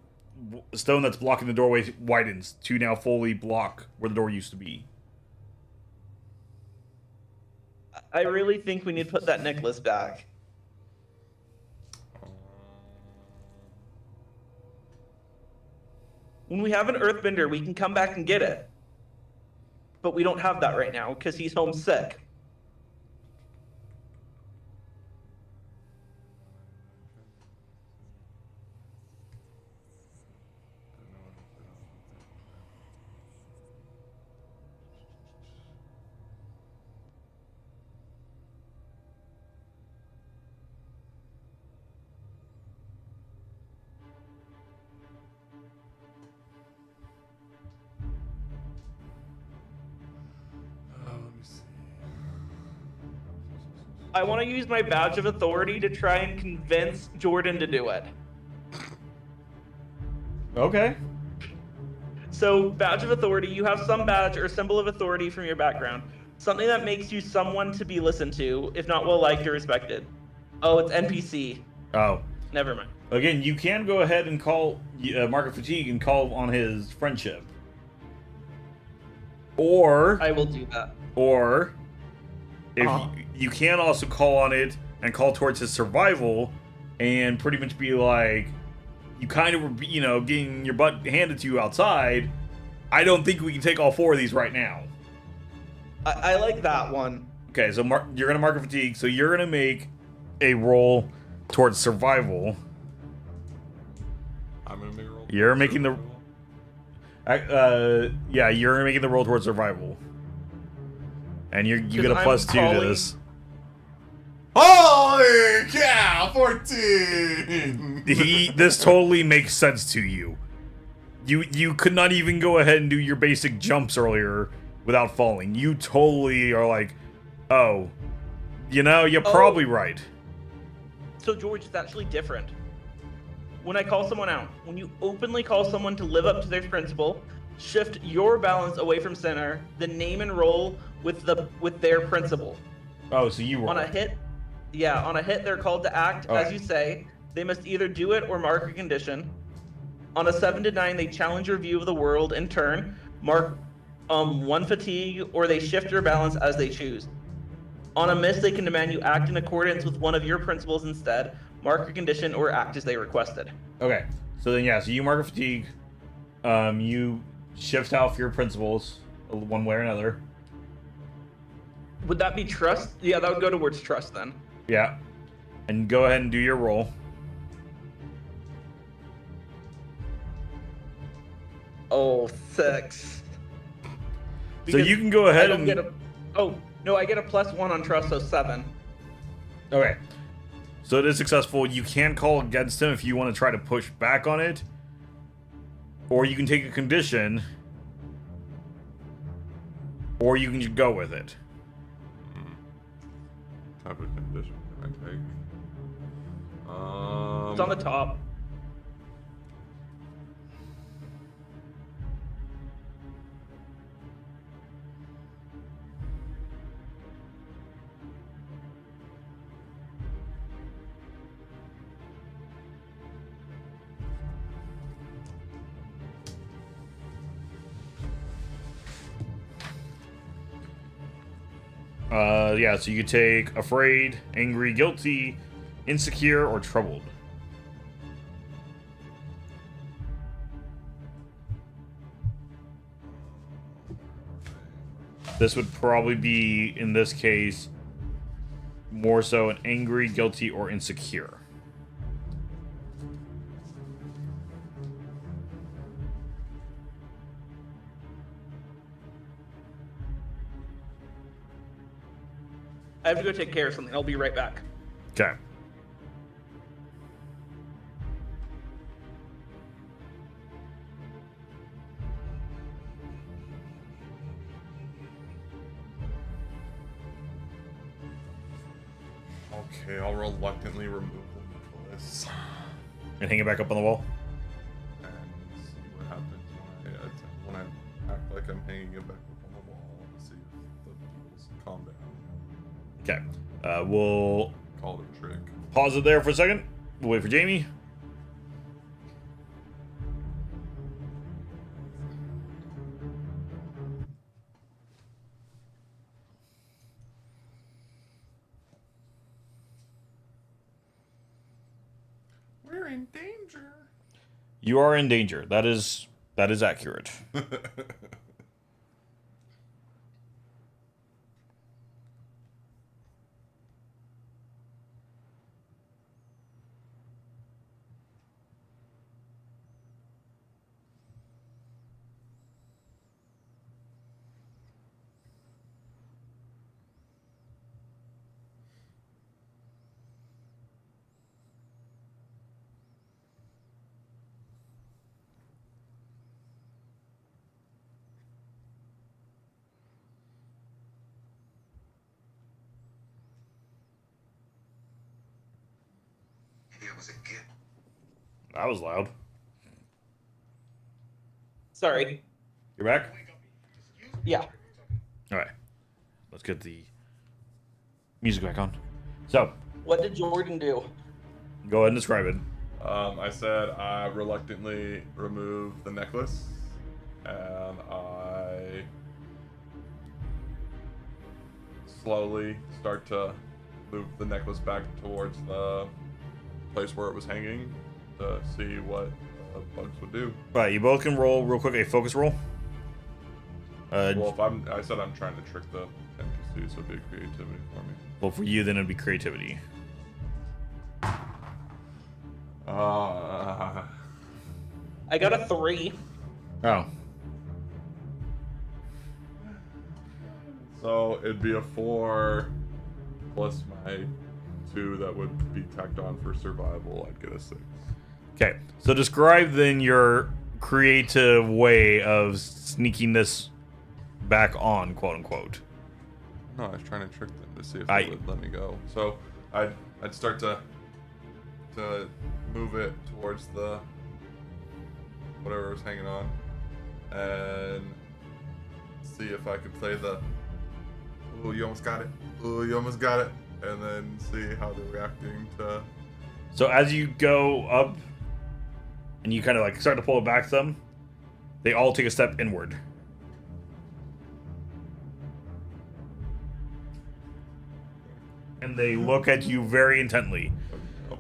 stone that's blocking the doorway widens to now fully block where the door used to be. I really think we need to put that necklace back. When we have an Earthbender, we can come back and get it. But we don't have that right now because he's homesick. I want to use my badge of authority to try and convince Jordan to do it. Okay. So, badge of authority, you have some badge or symbol of authority from your background. Something that makes you someone to be listened to, if not well liked or respected. Oh, it's NPC. Oh. Never mind. Again, you can go ahead and call Mark of Fatigue and call on his friendship. Or... I will do that. Or... If you can also call on it and call towards his survival and pretty much be like, you kind of were, you know, getting your butt handed to you outside. I don't think we can take all four of these right now. I like that one. Okay, so you're going to mark a fatigue. So you're going to make a roll towards survival. I'm going to make a roll. You're making the... yeah, you're making the roll towards survival. And you get a +2 to this. Holy cow! 14! This totally makes sense to you. You could not even go ahead and do your basic jumps earlier without falling. You totally are like, oh, you know, you're probably right. So, George, it's actually different. When I call someone out, when you openly call someone to live up to their principle, shift your balance away from center, then name and roll with their principle. Oh, so you roll. On a hit, they're called to act as you say. They must either do it or mark a condition. On a 7 to 9, they challenge your view of the world in turn, mark 1 fatigue, or they shift their balance as they choose. On a miss, they can demand you act in accordance with one of your principles instead, mark a condition, or act as they requested. Okay, so then so you mark a fatigue. You shift out for your principles one way or another. Would that be trust? Yeah, that would go towards trust then. Yeah. And go ahead and do your roll. Oh, 6. So you can go ahead and... I get a +1 on trust, so 7. Okay. So it is successful. You can call against him if you want to try to push back on it. Or you can take a condition. Or you can just go with it. Type of condition can I take? It's on the top. Yeah, so you could take afraid, angry, guilty, insecure, or troubled. This would probably be, in this case, more so an angry, guilty, or insecure. I have to go take care of something. I'll be right back. Okay. Okay, I'll reluctantly remove the necklace And hang it back up on the wall. and see what happens when I act like I'm hanging it back up on the wall to see if the bubbles calm down. Okay. We'll Call it a trick. pause it there for a second. We'll wait for Jamie. We're in danger. You are in danger. That is accurate. That was loud. Sorry. You're back? Yeah. All right. Let's get the music back on. So, What did Jordan do? go ahead and describe it. I said I reluctantly remove the necklace, and I slowly start to move the necklace back towards the place where it was hanging to see what bugs would do. All right, you both can roll real quick a focus roll. Well, if I said I'm trying to trick the NPC, so it'd be creativity for me. Well, for you, then it'd be creativity. I got a 3. Oh. So it'd be a 4 plus my 2 that would be tacked on for survival. I'd get a 6. Okay. So describe then your creative way of sneaking this back on, quote unquote. No, I was trying to trick them to see if they would let me go. So I'd start to move it towards the whatever was hanging on, and see if I could play the "Ooh, you almost got it. Ooh, you almost got it," and then see how they're reacting to. So as you go up and you kind of like start to pull it back some, they all take a step inward. And they look at you very intently.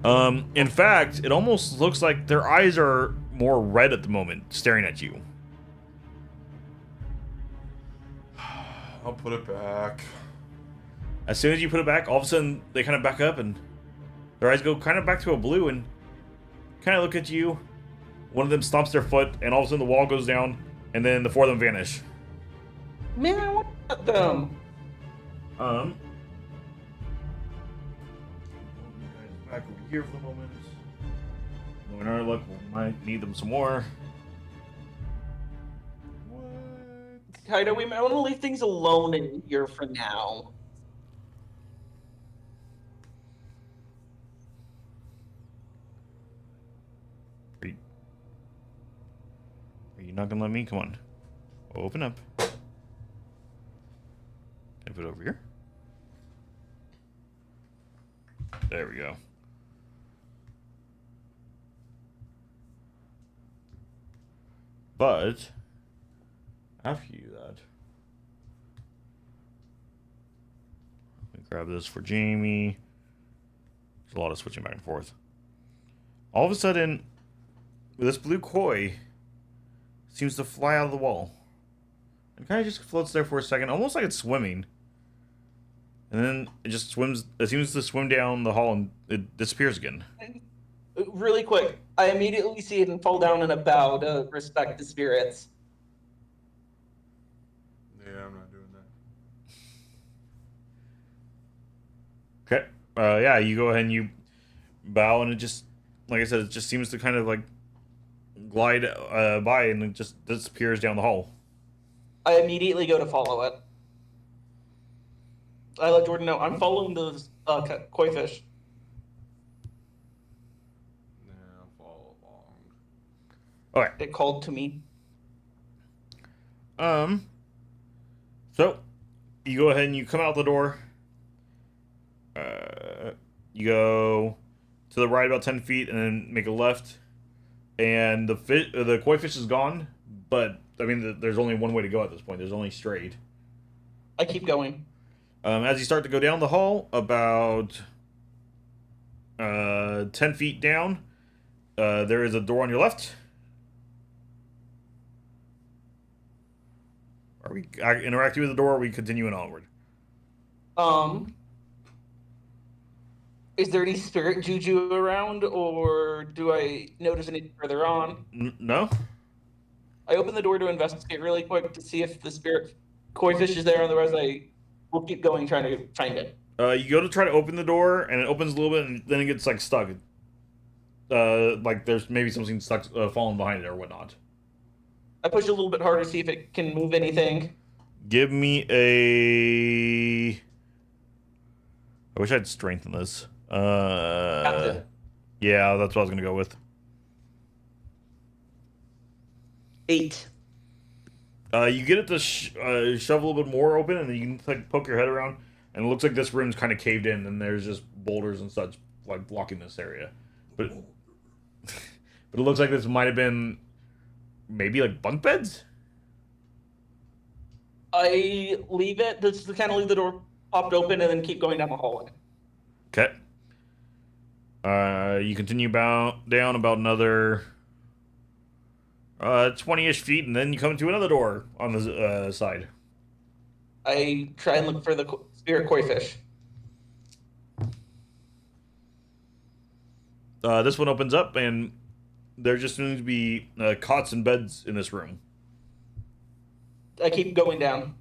In fact, it almost looks like their eyes are more red at the moment, staring at you. I'll put it back. As soon as you put it back, all of a sudden they kind of back up and their eyes go kind of back to a blue and kind of look at you. One of them stomps their foot and all of a sudden the wall goes down and then the 4 of them vanish. Man, I want them. Back over here for the moment. Knowing our luck, we might need them some more. Kaido, we might want to leave things alone in here for now. Are you not gonna let me? Come on. Open up. Can I put it over here? There we go. But after you do that, let me grab this for Jamie. There's a lot of switching back and forth. All of a sudden, this blue koi seems to fly out of the wall. It kind of just floats there for a second, almost like it's swimming. And then it just swims, it seems to swim down the hall and it disappears again. Really quick, I immediately see it and fall down in a bow to respect the spirits. Yeah, I'm not doing that. Okay. Yeah, you go ahead and you bow and it just, like I said, it just seems to kind of like glide by and it just disappears down the hall. I immediately go to follow it. I let Jordan know I'm following the koi fish. Yeah, follow along. Okay. It called to me. So you go ahead and you come out the door. You go to the right about 10 feet and then make a left. And the koi fish is gone, but I mean, there's only one way to go at this point. There's only straight. I keep going. As you start to go down the hall, about 10 feet down, there is a door on your left. Are we interacting with the door, or are we continuing onward? Is there any spirit juju around, or do I notice any further on? No? I open the door to investigate really quick to see if the spirit koi fish is there. Otherwise, I will keep going trying to find it. You go to try to open the door, and it opens a little bit, and then it gets like stuck. Like there's maybe something stuck, falling behind it or whatnot. I push a little bit harder to see if it can move anything. Give me a. I wish I'd strengthen this. Captain. Yeah, that's what I was gonna go with. 8. You get it to shove a little bit more open, and then you can like poke your head around, and it looks like this room's kind of caved in, and there's just boulders and such like blocking this area. But but it looks like this might have been maybe like bunk beds. I leave it. Just to kind of leave the door popped open, and then keep going down the hallway. Okay. You continue down about another 20-ish feet, and then you come to another door on the side. I try and look for the spirit koi fish. This one opens up, and there just seems to be cots and beds in this room. I keep going down.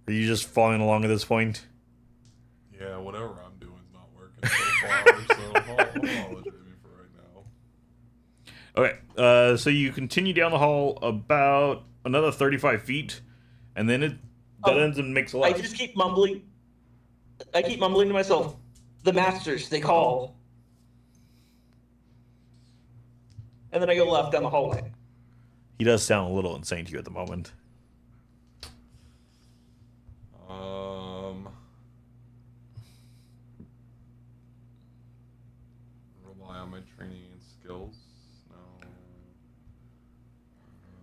Are you just following along at this point? Yeah, whatever I'm doing is not working so far, so I'll let Jamie for right now. Okay, so you continue down the hall about another 35 feet, and then it dead ends and makes a left. I just keep mumbling. I keep mumbling to myself. The masters, they call. And then I go left down the hallway. He does sound a little insane to you at the moment. Rely on my training and skills. No.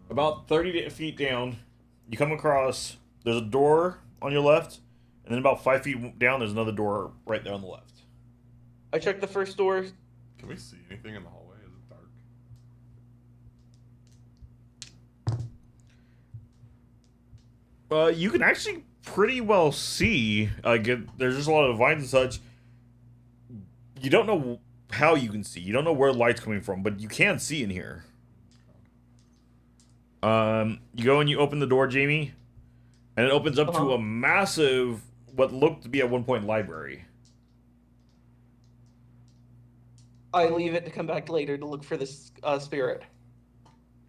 About 30 feet down, you come across, there's a door on your left, and then about 5 feet down, there's another door right there on the left. I check the first door. Can we see anything in the hallway? Is it dark? You can actually pretty well see. There's just a lot of vines and such. You don't know how you can see. You don't know where the light's coming from, but you can see in here. You go and you open the door, Jamie, and it opens up to a massive, what looked to be at one point, library. I leave it to come back later to look for this spirit.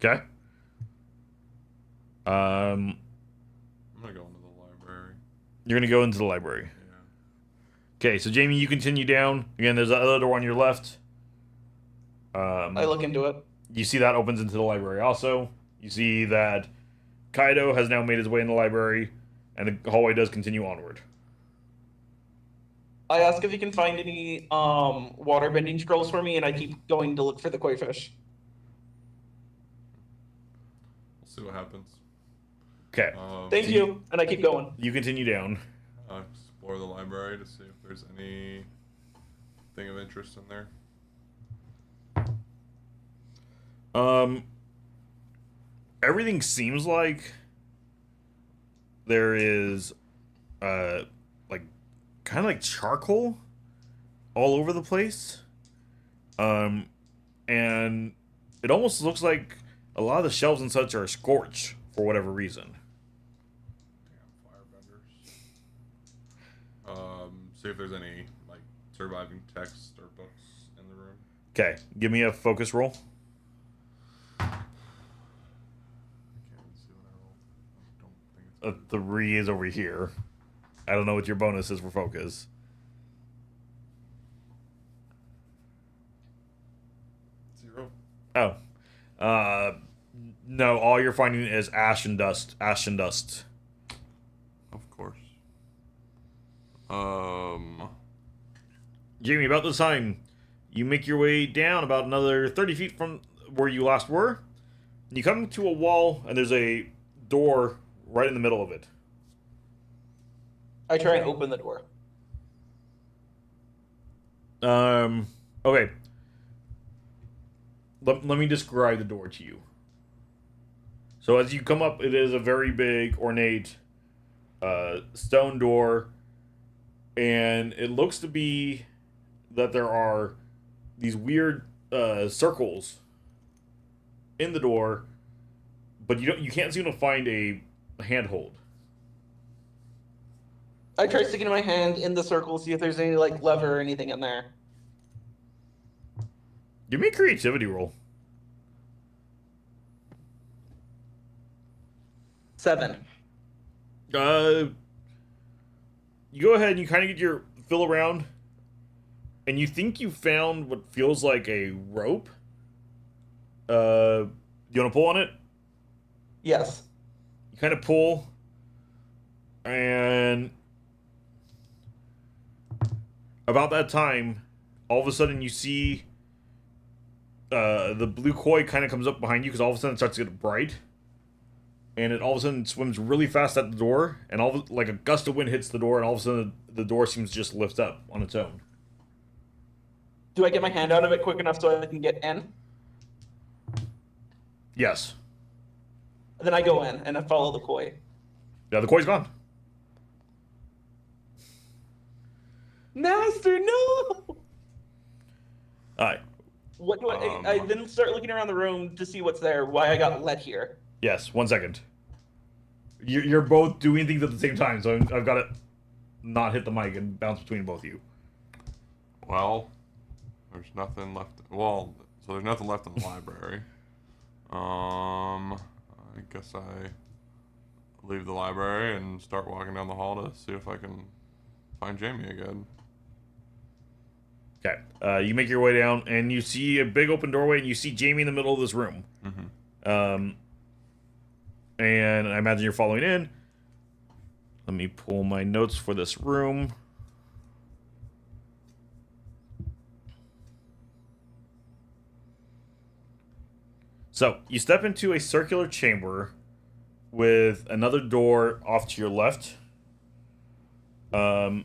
Okay. I'm gonna go into the library. You're gonna go into the library. Yeah. Okay, so Jamie, you continue down. Again, there's another door on your left. I look into it. You see that opens into the library also. You see that Kaido has now made his way in the library, and the hallway does continue onward. I ask if he can find any water bending scrolls for me, and I keep going to look for the koi fish. We'll see what happens. Okay. Thank you, and I keep going. You continue down. Explore the library to see if there's anything of interest in there. Everything seems like there is, like, kind of like charcoal all over the place. And it almost looks like a lot of the shelves and such are scorched for whatever reason. Damn firebenders. See if there's any, like, surviving text or books in the room. Okay, give me a focus roll. I can't even see what I rolled. I don't think it's... A 3 is over here. I don't know what your bonus is for focus. Zero. Oh. No, all you're finding is ash and dust. Ash and dust. Of course. Jamie, about this time, you make your way down about another 30 feet from where you last were. You come to a wall, and there's a door right in the middle of it. I try and open the door. Okay. Let me describe the door to you. So as you come up, it is a very big, ornate stone door, and it looks to be that there are these weird circles in the door, but you can't seem to find a handhold. I try sticking my hand in the circle, see if there's any like lever or anything in there. Give me a creativity roll. 7. You go ahead and you kind of get your fill around, and you think you found what feels like a rope. You want to pull on it? Yes. You kind of pull, and about that time, all of a sudden you see the blue koi kind of comes up behind you because all of a sudden it starts to get bright. And it all of a sudden swims really fast at the door, and like a gust of wind hits the door, and all of a sudden the door seems to just lift up on its own. Do I get my hand out of it quick enough so I can get in? Yes. Then I go in and I follow the koi. Yeah, the koi's gone. Master, no! Alright. What do I then start looking around the room to see what's there, why I got let here. Yes, 1 second. You're both doing things at the same time, so I've got to not hit the mic and bounce between both of you. Well, there's nothing left. Well, so there's nothing left in the library. I guess I leave the library and start walking down the hall to see if I can find Jamie again. Okay. You make your way down, and you see a big open doorway, and you see Jamie in the middle of this room. Mm-hmm. And I imagine you're following in. Let me pull my notes for this room. So, you step into a circular chamber with another door off to your left. And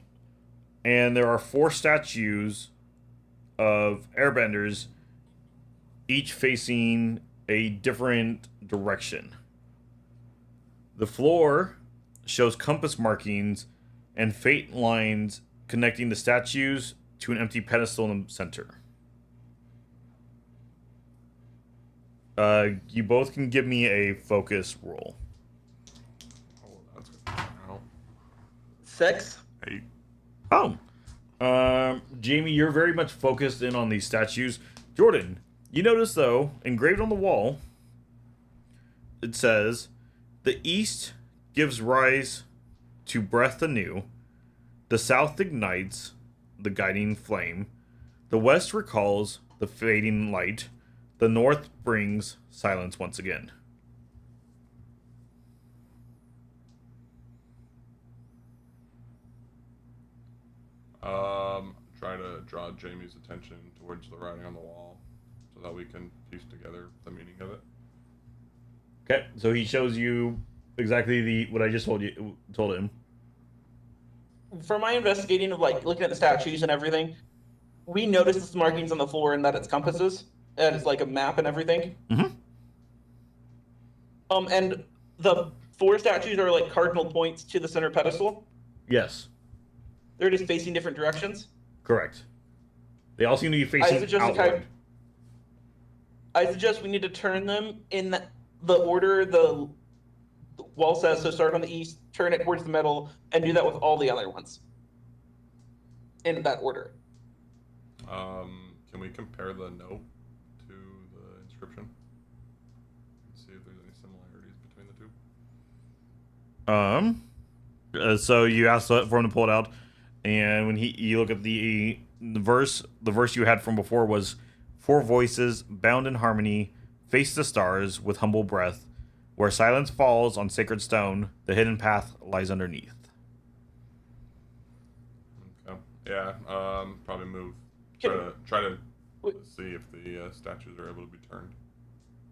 there are 4 statues of airbenders, each facing a different direction. The floor shows compass markings and fate lines connecting the statues to an empty pedestal in the center. You both can give me a focus roll. Oh, that's good. Now. 6. 8. Oh. Jamie, you're very much focused in on these statues. Jordan, you notice, though, engraved on the wall, it says, "The east gives rise to breath anew. The south ignites the guiding flame. The west recalls the fading light. The north brings silence once again." Try to draw Jamie's attention towards the writing on the wall so that we can piece together the meaning of it. Okay, so he shows you exactly what I just told him. From my investigating of like looking at the statues and everything, we noticed its markings on the floor and that it's compasses. And it's like a map and everything. Mm-hmm. And the 4 statues are like cardinal points to the center pedestal. Yes, They're just facing different directions. correct. They all seem to be facing outward. I suggest we need to turn them in the order the wall says. So start on the east, turn it towards the middle, and do that with all the other ones. In that order. Can we compare the note to the inscription? See if there's any similarities between the two. So you asked for him to pull it out, and when you look at the verse you had from before was four voices bound in harmony, face the stars with humble breath, where silence falls on sacred stone, the hidden path lies underneath. Okay. Yeah. Probably move. Can- Try to Wait. see if the statues are able to be turned.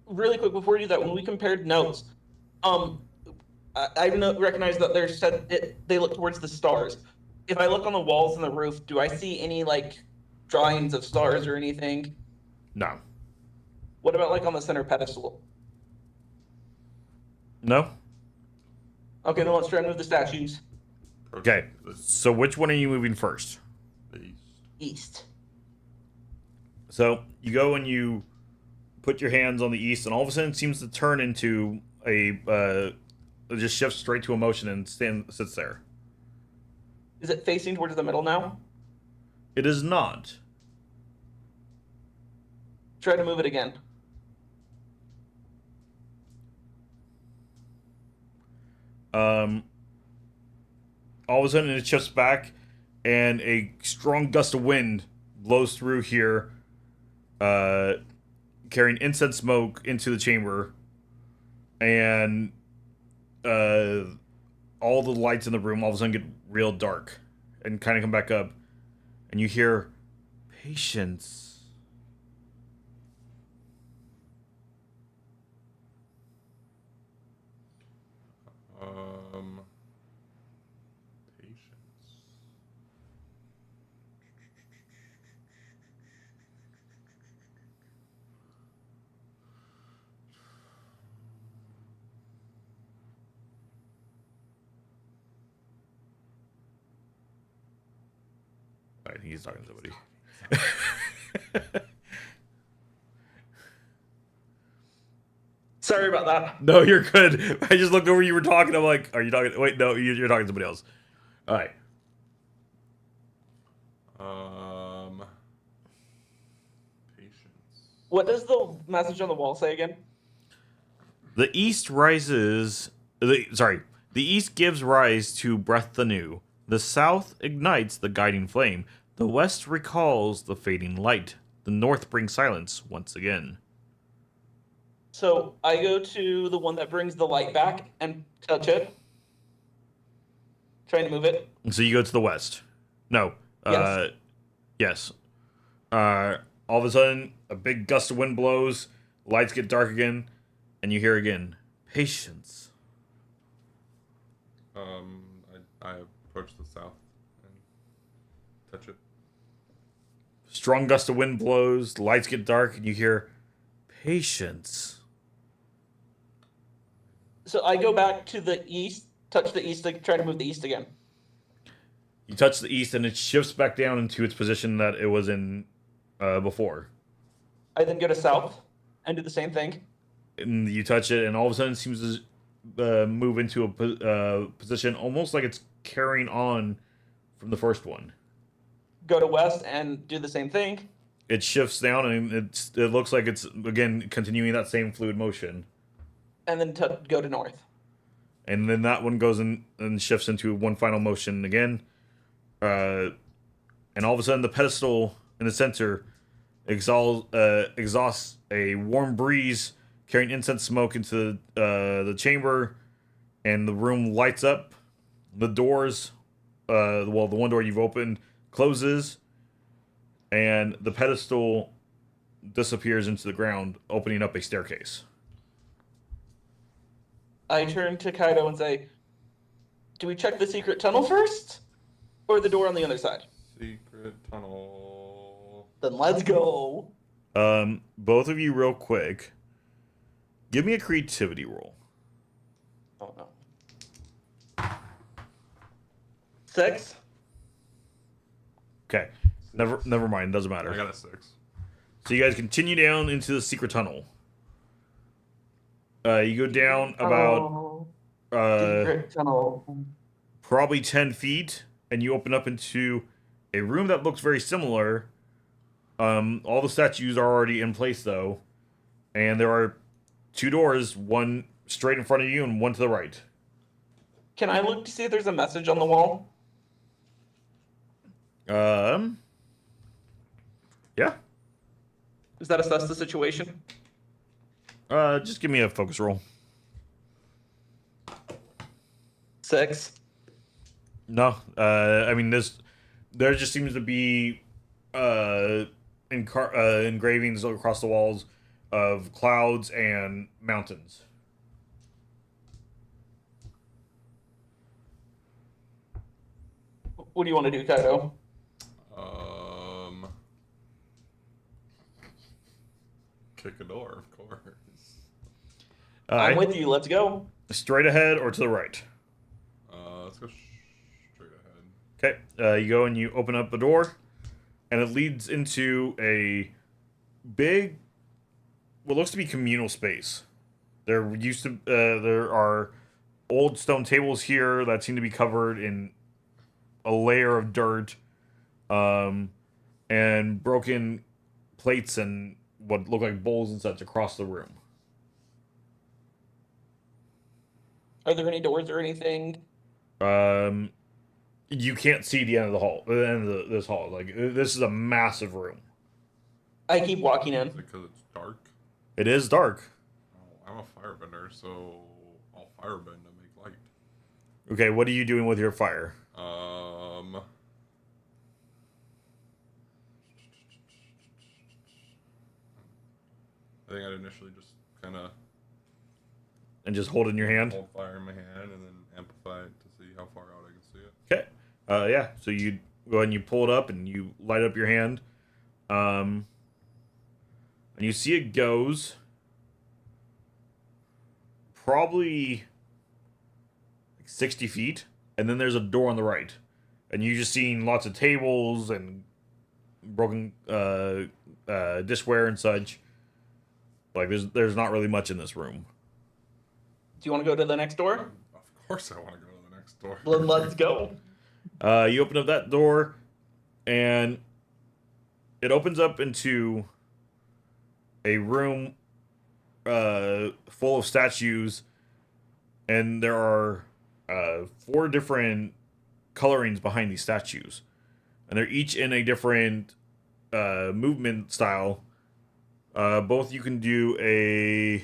Really quick before we do that, when we compared notes, I recognize that they look towards the stars. If I look on the walls and the roof, do I see any like drawings of stars or anything? No. What about like on the center pedestal? No? Okay, then let's try and move the statues Okay. So which one are you moving first? The east. east. So you go and you put your hands on the east, and all of a sudden it seems to turn into it just shifts straight to a motion and sits there. Is it facing towards the middle now? It is not. Try to move it again. All of a sudden it shifts back, and a strong gust of wind blows through here, carrying incense smoke into the chamber, and all the lights in the room all of a sudden get real dark and kind of come back up, and you hear patience. Patience. I think he's talking to somebody. Sorry about that. No, you're good. I just looked over. You were talking. I'm like, are you talking? Wait, no, you're talking to somebody else. All right. Patience. What does the message on the wall say again? The east rises. The east gives rise to breath anew. The south ignites the guiding flame. The west recalls the fading light. The north brings silence once again. So I go to the one that brings the light back and touch it. Trying to move it. So you go to the west. No. Yes. Yes. All of a sudden, a big gust of wind blows. Lights get dark again, and you hear again, patience. I approach the south and touch it. Strong gust of wind blows. Lights get dark, and you hear, patience. So I go back to the east, touch the east, like try to move the east again. You touch the east, and it shifts back down into its position that it was in before. I then go to south and do the same thing. And you touch it, and all of a sudden it seems to move into a position almost like it's carrying on from the first one. Go to west and do the same thing. It shifts down, and it looks like it's, again, continuing that same fluid motion. And then go to north. And then that one goes in and shifts into one final motion again. And all of a sudden, the pedestal in the center exhausts a warm breeze carrying incense smoke into the chamber, and the room lights up. The doors, the one door you've opened closes, and the pedestal disappears into the ground, opening up a staircase. I turn to Kaido and say, do we check the secret tunnel first? Or the door on the other side? Secret tunnel. Then let's go. Both of you, real quick, give me a creativity roll. Oh no. 6? Okay. Never mind. Doesn't matter. I got a 6. So you guys continue down into the secret tunnel. You go down about Secret tunnel. probably 10 feet, and you open up into a room that looks very similar. All the statues are already in place, though, and there are 2 doors, one straight in front of you and one to the right. Can I look to see if there's a message on the wall? Yeah. Does that assess the situation? Just give me a focus roll. 6. No, I mean there just seems to be engravings across the walls of clouds and mountains. What do you want to do, Kaido? Kick a door, of course. I'm with you. Let's go. Straight ahead or to the right? Let's go straight ahead. Okay, you go and you open up the door, and it leads into a big, what looks to be communal space. There are old stone tables here that seem to be covered in a layer of dirt, and broken plates and what look like bowls and such across the room. Are there any doors or anything? You can't see the end of the hall. The end of this hall. Like, this is a massive room. I keep walking in. Is it because it's dark? It is dark. Oh, I'm a firebender, so I'll firebend to make light. Okay, what are you doing with your fire? I think I'd initially just kind of And just hold it in your hand? hold fire in my hand and then amplify it to see how far out I can see it. Okay. Yeah, so you go ahead and you pull it up and you light up your hand. And you see it goes probably like 60 feet. And then there's a door on the right. And you're just seeing lots of tables and broken dishware and such. Like, there's not really much in this room. Do you want to go to the next door? Of course I want to go to the next door. Let's go. You open up that door, and it opens up into a room full of statues, and there are 4 different colorings behind these statues, and they're each in a different movement style. Both you can do a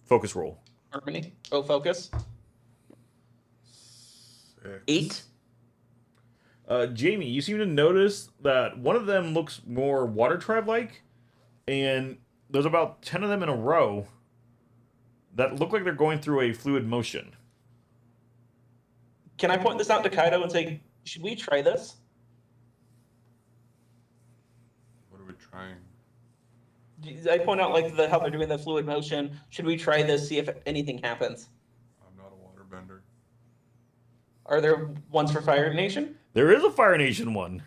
focus roll. Harmony. Oh, focus. 6. 8. Jamie, you seem to notice that one of them looks more water tribe-like, and there's about 10 of them in a row that look like they're going through a fluid motion. Can I point this out to Kaido and say, should we try this? What are we trying? I point out like how they're doing the fluid motion. Should we try this? See if anything happens. I'm not a waterbender. Are there ones for Fire Nation? There is a Fire Nation one.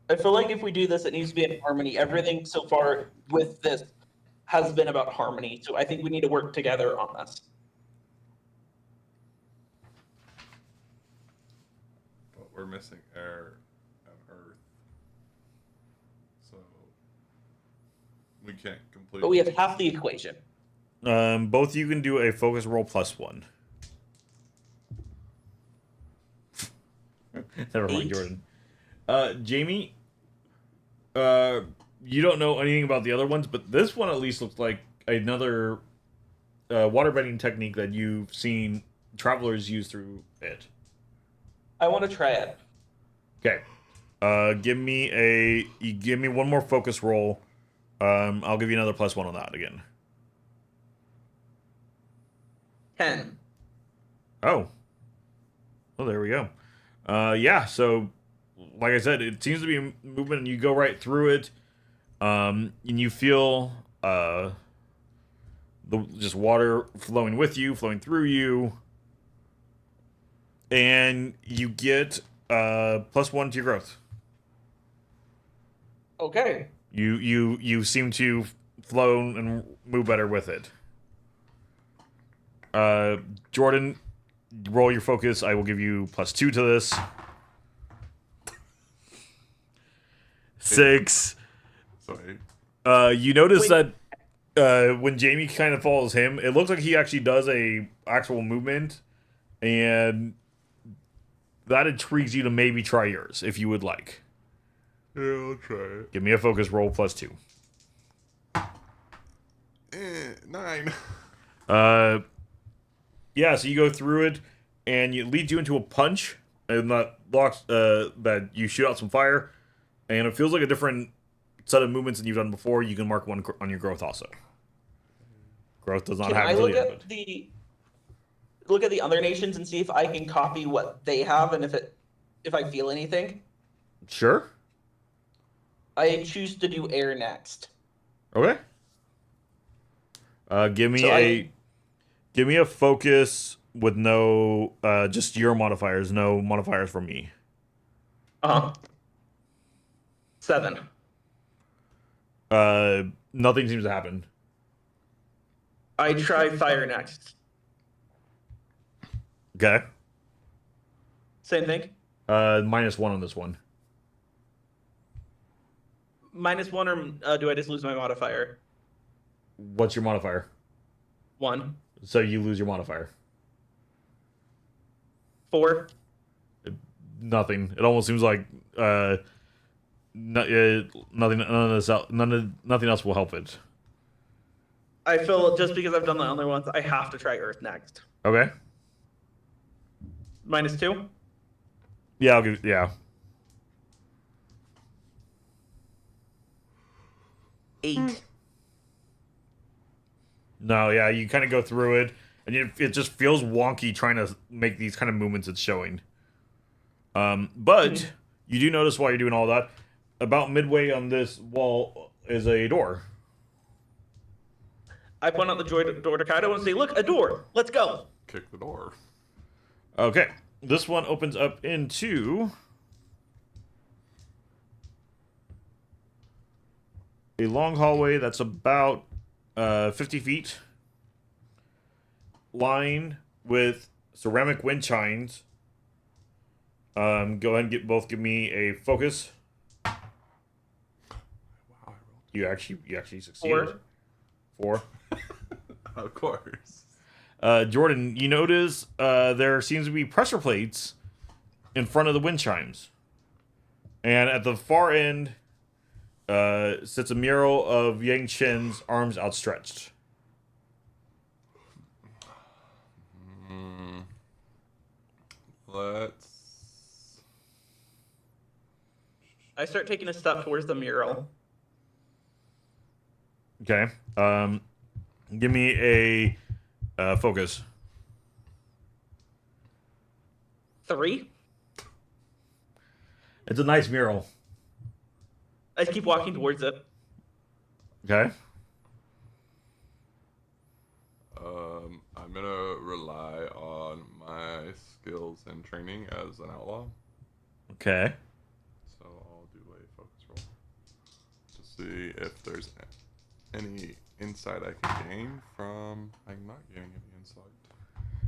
I feel like if we do this, it needs to be in harmony. Everything so far with this has been about harmony, so I think we need to work together on this. But we're missing air and earth. So we can't completely. But we have half the equation. Both you can do a focus roll +1. Never mind, 8. Jordan. Jamie, you don't know anything about the other ones, but this one at least looks like another waterbending technique that you've seen travelers use through it. I want to try it. Okay. Give me one more focus roll. I'll give you another +1 on that again. 10. Oh. Well, there we go. Yeah, so like I said, it seems to be a movement and you go right through it. And you feel just water flowing with you, flowing through you. And you get +1 to your growth. Okay. You seem to flow and move better with it. Jordan, roll your focus. I will give you +2 to this. 6. So 8. You notice Wait. that when Jamie kind of follows him, it looks like he actually does a actual movement, and that intrigues you to maybe try yours if you would like. Yeah, I'll try it. Give me a focus roll +2. 9. Yeah, so you go through it, and it leads you into a punch, and that locks that you shoot out some fire, and it feels like a different set of movements than you've done before. You can mark one on your growth also. Growth does not Can have I until look the end. at the other nations and see if I can copy what they have and if I feel anything? Sure. I choose to do air next. Okay. Give me So give me a focus with no just your modifiers, no modifiers from me. 7. Nothing seems to happen. I try fire next. Okay. Same thing. -1 on this one. -1, or do I just lose my modifier? What's your modifier? 1. So you lose your modifier. 4. Nothing. It almost seems like nothing else will help it. I feel just because I've done the other ones, I have to try Earth next. Okay. -2. Yeah, I'll give. Yeah. 8. No, yeah, you kind of go through it, and it just feels wonky trying to make these kind of movements it's showing. But you do notice while you're doing all that, about midway on this wall is a door. I point out the door to Kaido and say, "Look, a door. Let's go." Kick the door. Okay, this one opens up into a long hallway that's about 50 feet, lined with ceramic wind chimes. Go ahead and give me a focus. Wow, I rolled. You actually succeeded. 4. Of course. Jordan, you notice there seems to be pressure plates in front of the wind chimes, and at the far end sits a mural of Yang Chen's arms outstretched. Let's. I start taking a step towards the mural. Okay. Give me a focus. 3. It's a nice mural. I just keep walking towards it. Okay. I'm gonna rely on my skills and training as an outlaw. Okay. So I'll do a focus roll to see if there's any insight I can gain from. I'm not getting any insight.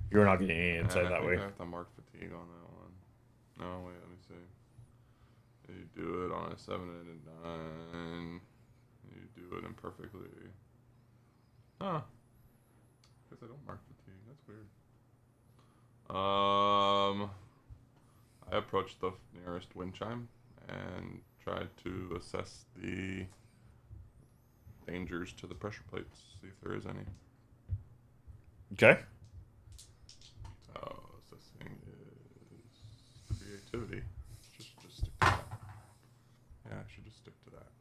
You're not getting any insight I that think way. I have to mark fatigue on that one. No, wait, let me see. You do it on a 7 and a 9. You do it imperfectly. Huh. Guess I don't mark fatigue. That's weird. I approach the nearest wind chime and try to assess the dangers to the pressure plates. See if there is any. Okay. Oh, assessing is creativity. Just stick to that. Yeah, I should just stick to that.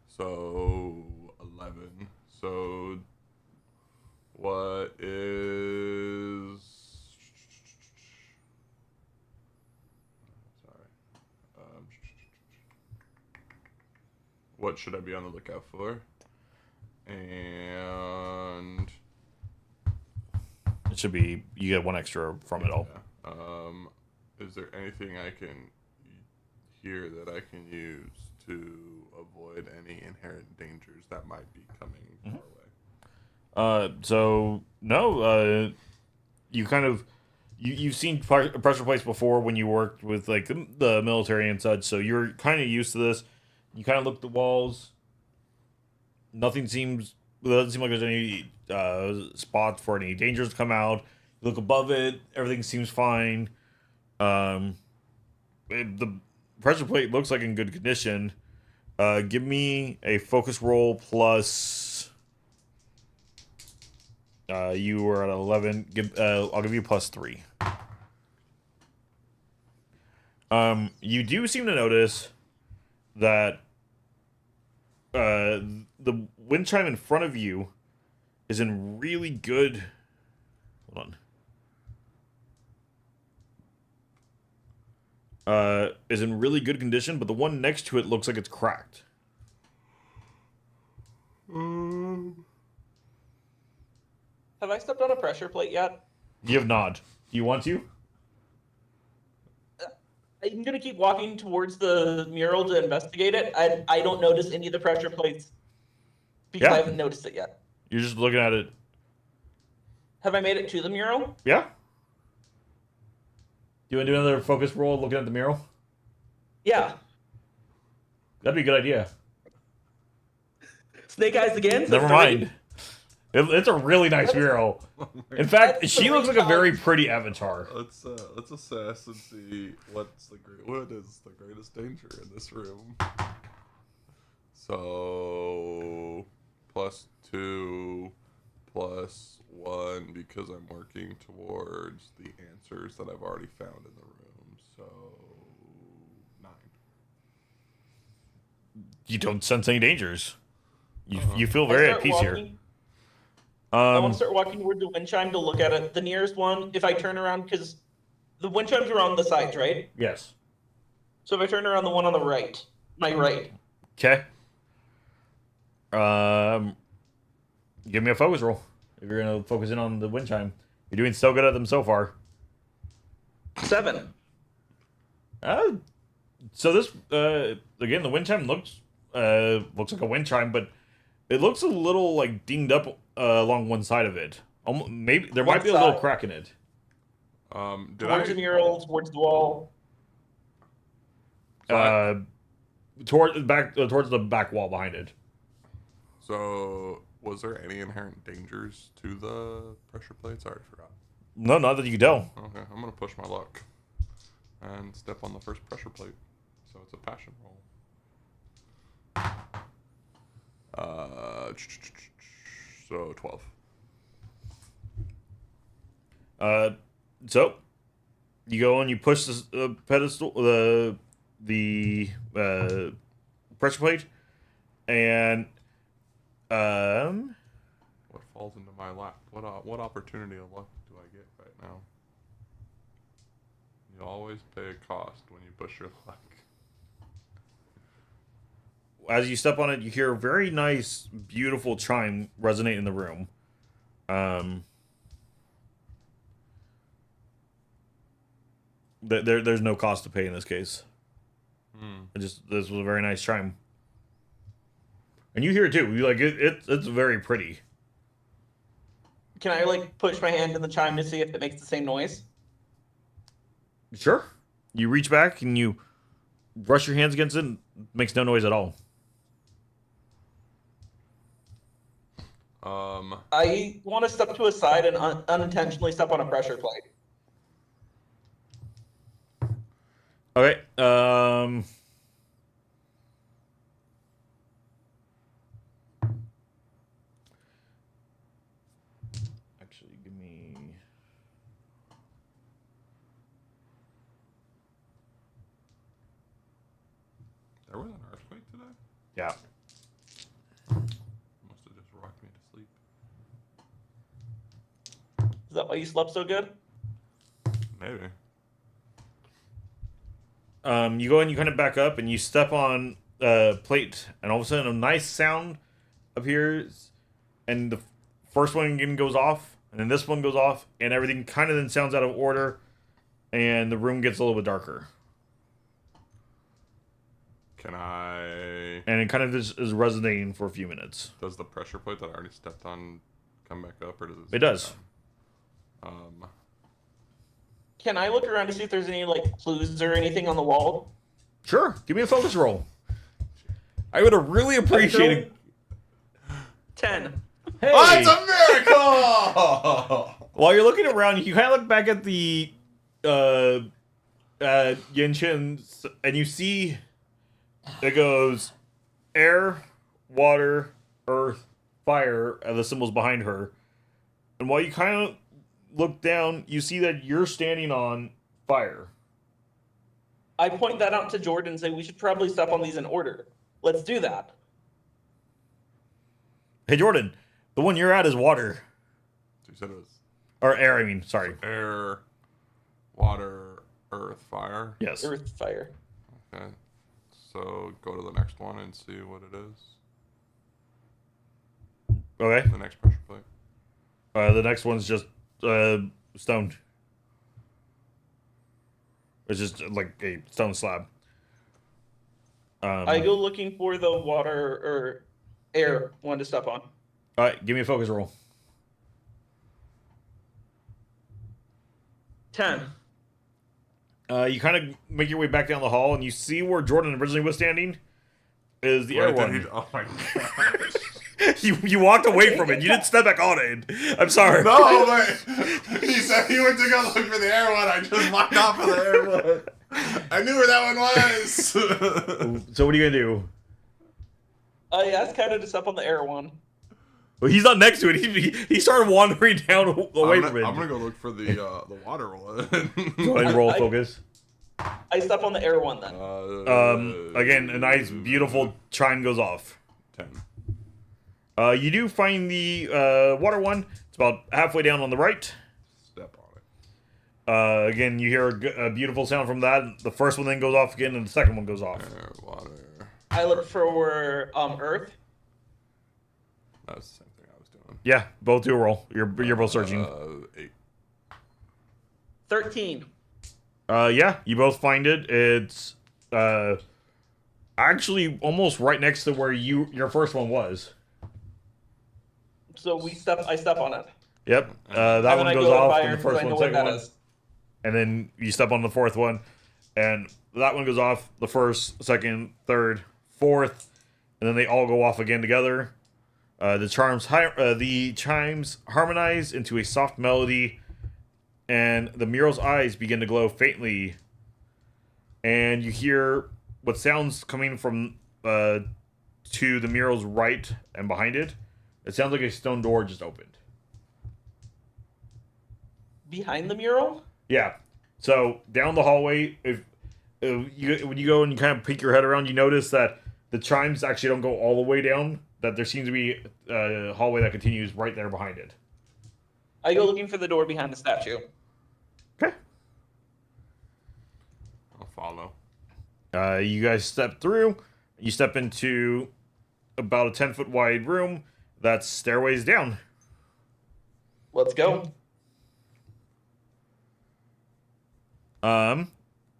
So 11. So what is? Sorry. What should I be on the lookout for? And It should be you get 1 extra from it all. yeah. Is there anything I can hear that I can use to avoid any inherent dangers that might be coming our way? So no, you kind of you've seen pressure plates before when you worked with like the military and such, so you're kind of used to this. You kind of look at the walls, Nothing seems. It doesn't seem like there's any spots for any dangers to come out. You look above it, everything seems fine. The pressure plate looks like in good condition. Give me a focus roll plus. You were at 11. I'll give you +3. You do seem to notice that the wind chime in front of you is in really good. Hold on. Is in really good condition, but the one next to it looks like it's cracked. Have I stepped on a pressure plate yet? You have not. Do you want to? I'm gonna keep walking towards the mural to investigate it. I don't notice any of the pressure plates because I haven't noticed it yet. You're just looking at it. Have I made it to the mural? Yeah. Do you want to do another focus roll looking at the mural? Yeah. That'd be a good idea. Snake eyes again? Never mind. It's a really nice mural. In fact, she looks like a very pretty avatar. Let's assess and see what is the greatest danger in this room. So +2 +1 because I'm working towards the answers that I've already found in the room. So 9. You don't sense any dangers. You feel very at peace here. I want to start walking toward the wind chime to look at it. The nearest one, if I turn around, because the wind chimes are on the sides, right? Yes. So if I turn around the one on the right, my right. Okay. Give me a focus roll. If you're going to focus in on the wind chime. You're doing so good at them so far. 7. So this, again, the wind chime looks like a wind chime, but it looks a little, like, dinged up along one side of it. Maybe there might be a little crack in it. Towards the mural, towards the wall. Towards the back wall behind it. So, was there any inherent dangers to the pressure plates? I already forgot. No, not that you can tell. Okay, I'm gonna push my luck and step on the first pressure plate. So it's a passion roll. So 12. So you go and you push the pedestal, the pressure plate, and what falls into my lap? What opportunity of luck do I get right now? You always pay a cost when you push your luck. As you step on it, you hear a very nice, beautiful chime resonate in the room. There's no cost to pay in this case. This was a very nice chime, and you hear it too. It's very pretty. Can I like push my hand in the chime to see if it makes the same noise? Sure. You reach back and you brush your hands against it. And it makes no noise at all. I want to step to a side and unintentionally step on a pressure plate. Okay. Actually, give me. There was an earthquake today? Yeah. Must have just rocked me to sleep. Is that why you slept so good? Maybe. You go and you kind of back up and you step on a plate, and all of a sudden a nice sound appears, and the first one again goes off, and then this one goes off, and everything kind of then sounds out of order, and the room gets a little bit darker. Can I... And it kind of just is resonating for a few minutes. Does the pressure plate that I already stepped on come back up, or does it... It does. Can I look around to see if there's any like clues or anything on the wall? Sure. Give me a focus roll. I would have really appreciated... 10. Hey! Oh, it's a miracle! While you're looking around, you kind of look back at the Yenshins, and you see it goes air, water, earth, fire, and the symbols behind her. And while you kind of look down, you see that you're standing on fire. I point that out to Jordan and say we should probably step on these in order. Let's do that. Hey, Jordan, the one you're at is water. You said it was Or air, I mean, sorry. air, water, earth, fire. Yes. Earth, fire. Okay. So go to the next one and see what it is. Okay. The next pressure plate. The next one's just stone. It's just like a stone slab. I go looking for the water or air one to step on. All right, give me a focus roll. 10. You kind of make your way back down the hall, and you see where Jordan originally was standing is the air one. Oh my god. You walked away from it. You didn't step back on it. I'm sorry. No, but he said he went to go look for the air one. I just walked off of the air one. I knew where that one was. So what are you gonna do? I asked Kata to step on the air one. Well, he's not next to it. He started wandering down away from it. I'm gonna go look for the water one. Go ahead and roll I- focus. I step on the air one then. Again, a nice, beautiful chime goes off. 10. You do find the water one. It's about halfway down on the right. Step on it. Again, you hear a beautiful sound from that. The first one then goes off again, and the second one goes off. Air, water. I look for earth. That was the same thing I was doing. Yeah, both do a roll. You're both searching. 8. 13. Yeah, you both find it. It's actually almost right next to where your first one was. So I step on it. Yep. That And then one I goes go off, fire and the because first I know one, what second that one, is. and then you step on the fourth one, and that one goes off. The first, second, third, fourth, and then they all go off again together. The chimes harmonize into a soft melody, and the mural's eyes begin to glow faintly. And you hear what sounds coming from to the mural's right and behind it. It sounds like a stone door just opened. Behind the mural? Yeah. So down the hallway, when you go and you kind of peek your head around, you notice that the chimes actually don't go all the way down. That there seems to be a hallway that continues right there behind it. I go looking for the door behind the statue. Okay. I'll follow. You guys step through. You step into about a 10-foot wide room that's stairways down. Let's go.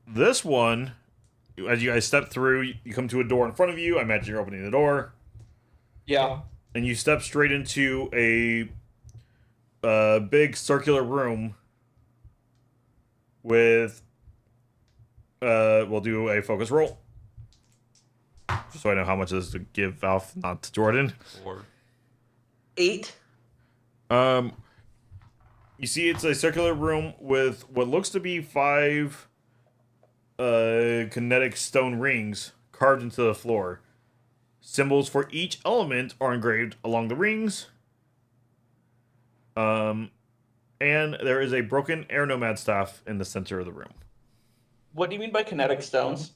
This one, as you guys step through, you come to a door in front of you. I imagine you're opening the door. Yeah. And you step straight into a big circular room with we'll do a focus roll. Just so I know how much this is to give off, not to Jordan. 4. 8. You see it's a circular room with what looks to be 5 kinetic stone rings carved into the floor. Symbols for each element are engraved along the rings. And there is a broken air nomad staff in the center of the room. What do you mean by kinetic stones?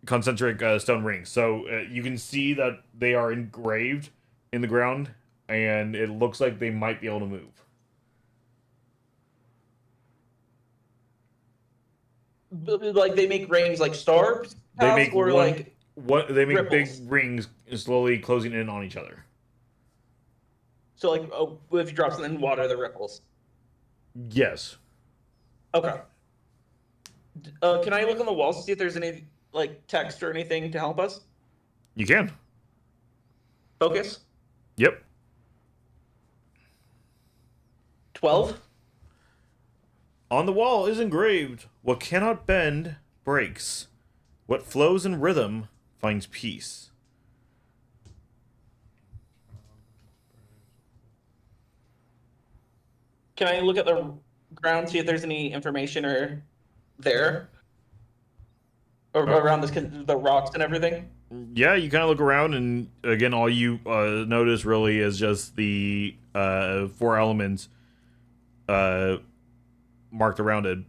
Concentric stone rings. So you can see that they are engraved in the ground, and it looks like they might be able to move. Like they make rings like stars? They make or like they make ripples? big rings slowly closing in on each other. So like if you drop something in water, the ripples. Yes. Okay. Can I look on the walls to see if there's any like text or anything to help us? You can. Focus. Yep. 12. On the wall is engraved, "What cannot bend, breaks. What flows in rhythm, finds peace." Can I look at the ground, see if there's any information or there? Or around the rocks and everything? Yeah, you kind of look around, and again, all you notice really is just the 4 elements marked around it,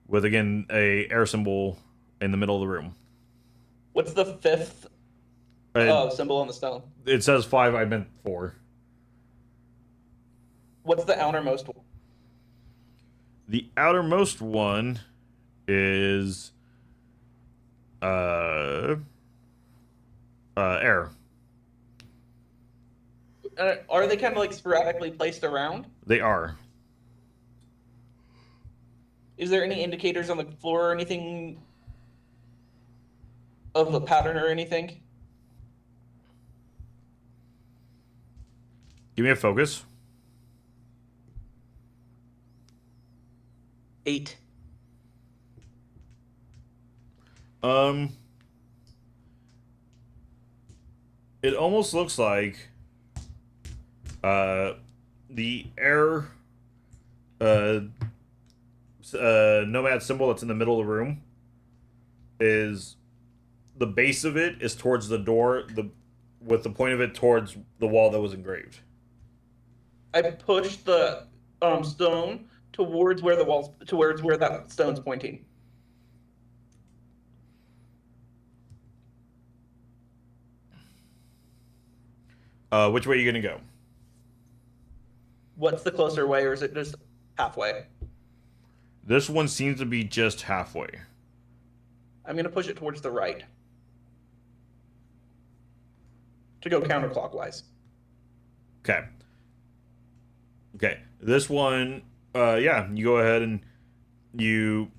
with again a air symbol in the middle of the room. What's the 5th symbol on the stone? It says 5. I meant 4. What's the outermost one? The outermost one is air. Are they kind of like sporadically placed around? They are. Is there any indicators on the floor or anything of a pattern or anything? Give me a focus. 8. It almost looks like the air nomad symbol that's in the middle of the room is the base of it is towards the door, with the point of it towards the wall that was engraved. I pushed the stone towards where that stone's pointing. Which way are you gonna go? What's the closer way, or is it just halfway? This one seems to be just halfway. I'm going to push it towards the right. To go counterclockwise. Okay. Okay. This one, yeah, you go ahead and you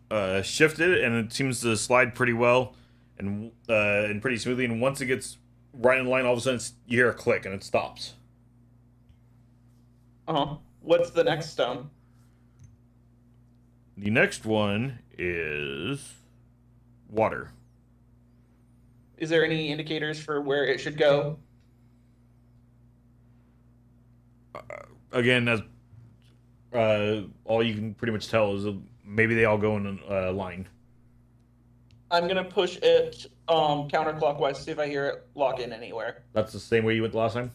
shift it, and it seems to slide pretty well and pretty smoothly. And once it gets right in line, all of a sudden you hear a click and it stops. What's the next stone? The next one is water. Is there any indicators for where it should go? Again, as all you can pretty much tell is maybe they all go in a line. I'm gonna push it counterclockwise to see if I hear it lock in anywhere. That's the same way you went the last time?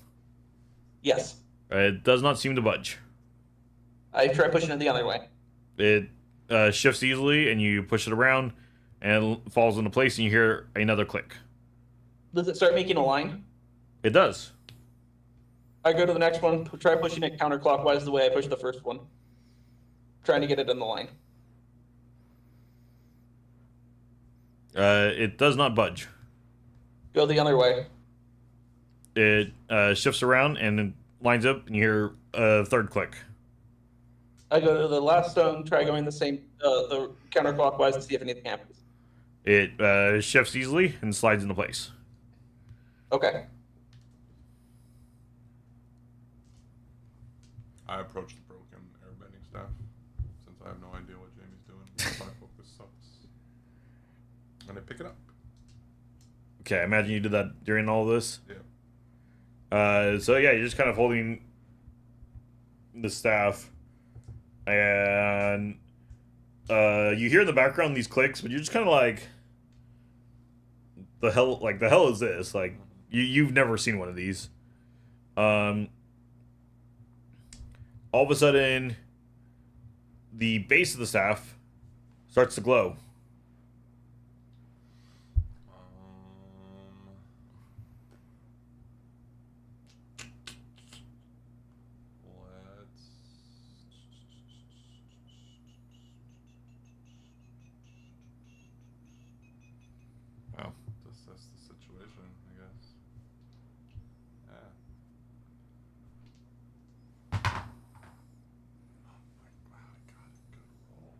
Yes. It does not seem to budge. I try pushing it the other way. It shifts easily, and you push it around, and it falls into place, and you hear another click. Does it start making a line? It does. I go to the next one, try pushing it counterclockwise the way I pushed the first one. Trying to get it in the line. It does not budge. Go the other way. It shifts around and then lines up, and you hear a third click. I go to the last stone, try going the counterclockwise to see if anything happens. It shifts easily and slides into place. Okay. I approach the broken airbending staff, since I have no idea what Jamie's doing. My focus sucks. And I pick it up. Okay, I imagine you did that during all this. Yeah. So yeah, you're just kind of holding the staff, and you hear in the background these clicks, but you're just kind of like, the hell is this? Like, you've never seen one of these. All of a sudden, the base of the staff starts to glow. Wow. That's the situation, I guess. Yeah. Oh my god, I got a good roll.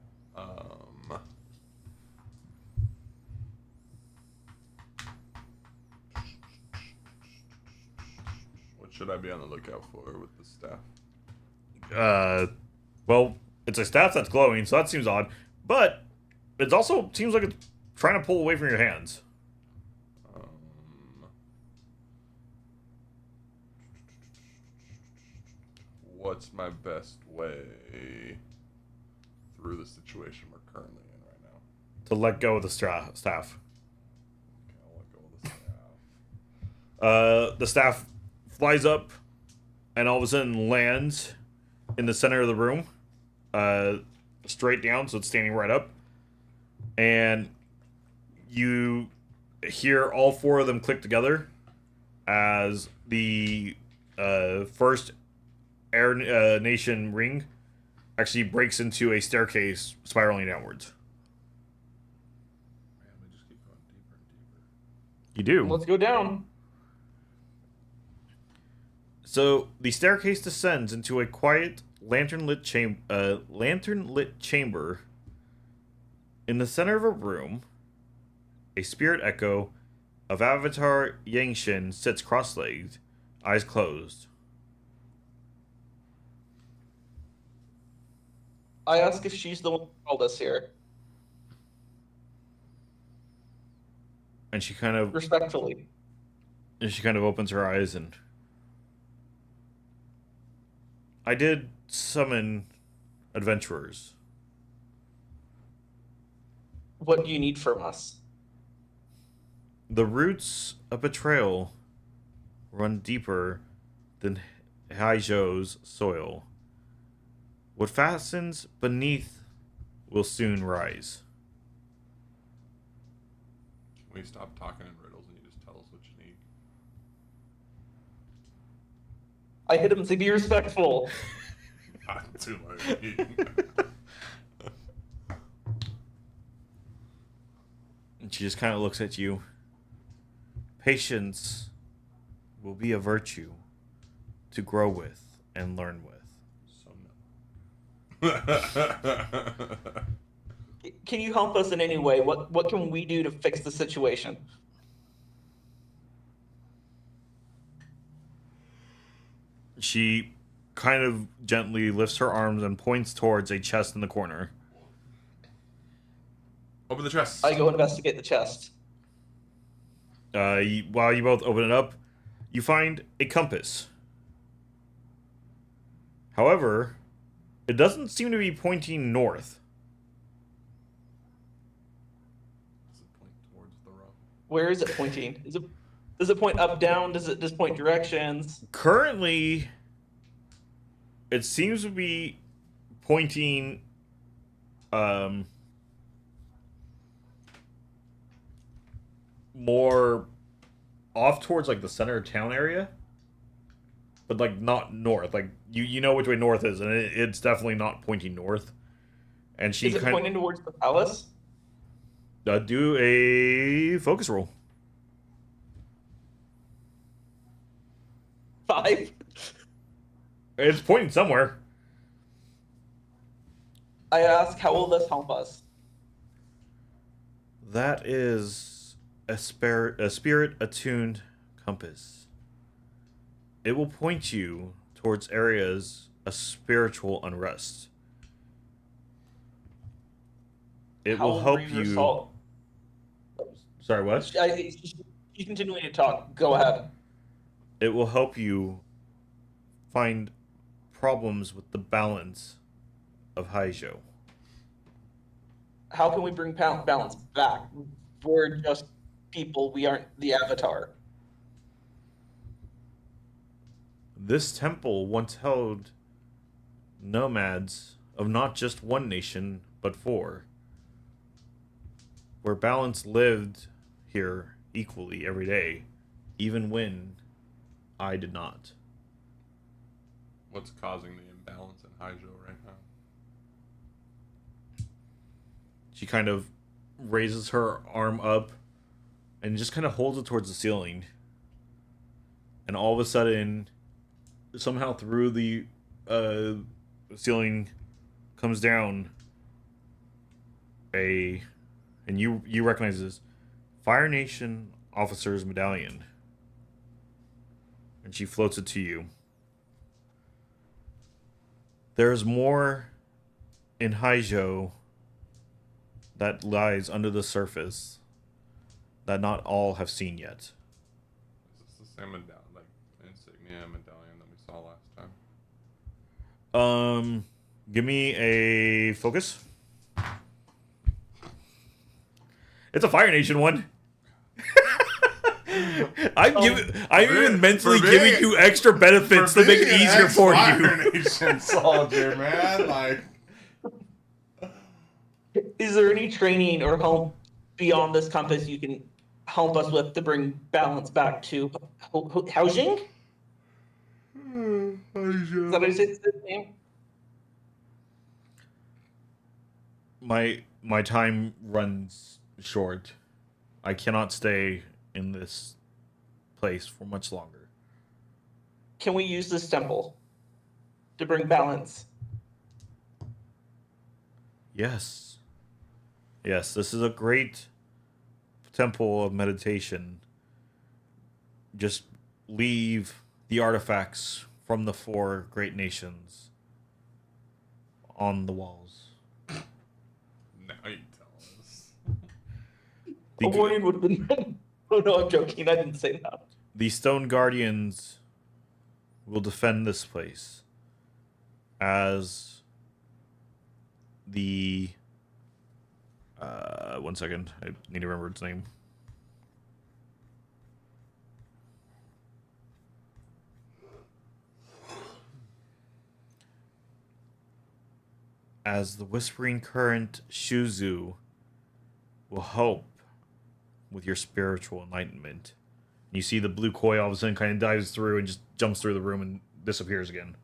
What should I be on the lookout for with the staff? Well, it's a staff that's glowing, so that seems odd. But it also seems like it's trying to pull away from your hands. what's my best way through the situation we're currently in right now? To let go of the staff. Okay, I'll let go of the staff. The staff flies up and all of a sudden lands in the center of the room, straight down, so it's standing right up. And you hear all four of them click together as the first Air Nation ring actually breaks into a staircase spiraling downwards. Man, we just keep going deeper and deeper. You do. Let's go down. So the staircase descends into a quiet, lantern-lit chamber. In the center of a room, a spirit echo of Avatar Yangshin sits cross-legged, eyes closed. I ask if she's the one who called us here. And she kind of Respectfully. opens her eyes and I did summon adventurers. What do you need from us? The roots of betrayal run deeper than Haizhou's soil. What fastens beneath will soon rise. Can we stop talking in riddles and you just tell us what you need? I hit him to be respectful. Not too late. And she just kind of looks at you. Patience will be a virtue to grow with and learn with. So no. Can you help us in any way? What can we do to fix the situation? She kind of gently lifts her arms and points towards a chest in the corner. Open the chest. I go investigate the chest. While you both open it up, you find a compass. However, it doesn't seem to be pointing north. Does it point towards the rock? Where is it pointing? Does it point up, down? Does it just point directions? Currently, it seems to be pointing more off towards like the center of town area, but like not north. Like you know which way north is, and it's definitely not pointing north. And she Is it kind pointing towards the palace? of do a focus roll. 5. It's pointing somewhere. I ask, how will this help us? That is a spirit attuned compass. It will point you towards areas of spiritual unrest. It How will help we you. resolve- Sorry, what? She's continuing to talk. Go ahead. It will help you find problems with the balance of Haizhou. How can we bring balance back? We're just people. We aren't the Avatar. This temple once held nomads of not just one nation, but 4. Where balance lived here equally every day, even when I did not. What's causing the imbalance in Haizhou right now? She kind of raises her arm up and just kind of holds it towards the ceiling. And all of a sudden, somehow through the ceiling comes down and you recognize this Fire Nation officer's medallion. And she floats it to you. There's more in Haizhou that lies under the surface that not all have seen yet. Is this the same medallion, like insignia medallion that we saw last time? Give me a focus. It's a Fire Nation one. I'm even mentally giving you extra benefits to make it easier for you. Nation soldier, man. Like, Is there any training or help beyond this compass you can help us with to bring balance back to Haizhou? Is that how you say his name? My time runs short. I cannot stay in this place for much longer. Can we use this temple to bring balance? Yes. Yes, this is a great temple of meditation. Just leave the artifacts from the 4 great nations on the walls. now you tell us. A warning would have been. Oh no, I'm joking. I didn't say that. The Stone Guardians will defend this place as the... one second. I need to remember its name. As the Whispering Current Shuzu will help with your spiritual enlightenment. You see the blue koi all of a sudden kind of dives through and just jumps through the room and disappears again.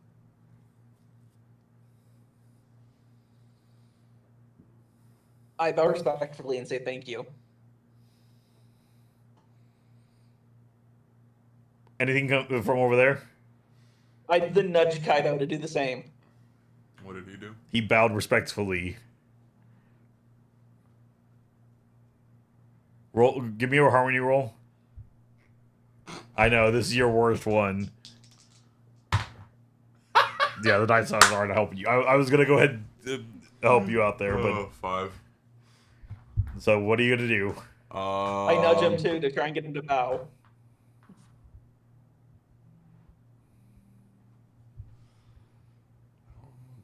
I bow respectfully and say thank you. Anything from over there? I then nudge Kaido to do the same. What did he do? He bowed respectfully. Roll. Give me a harmony roll. I know, this is your worst one. Yeah, the dice odds are to help you. I was going to go ahead and help you out there, but... 5. So what are you going to do? I nudge him too to try and get him to bow.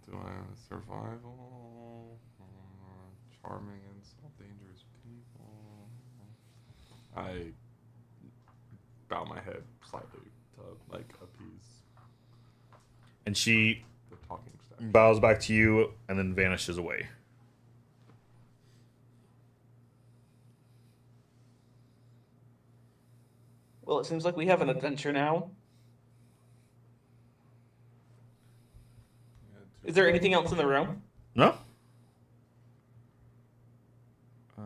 Do I have survival? Charming insult dangerous people. I bow my head slightly to like appease. And she the talking staff. bows back to you and then vanishes away. Well, it seems like we have an adventure now. Is there anything else in the room? No? So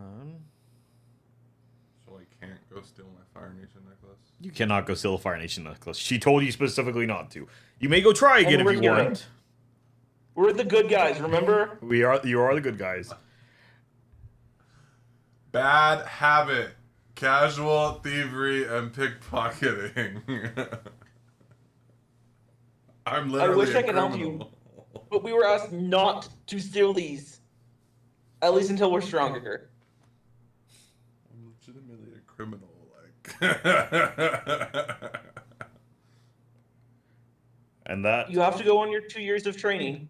I can't go steal my Fire Nation necklace? You cannot go steal a Fire Nation necklace. She told you specifically not to. You may go try again if you want. We're the good guys, remember? You are the good guys. Bad habit. Casual thievery and pickpocketing. I'm literally I wish I a could help criminal. you, but we were asked not to steal these. At least until we're stronger. I'm legitimately a criminal, like. And that... You have to go on your 2 years of training.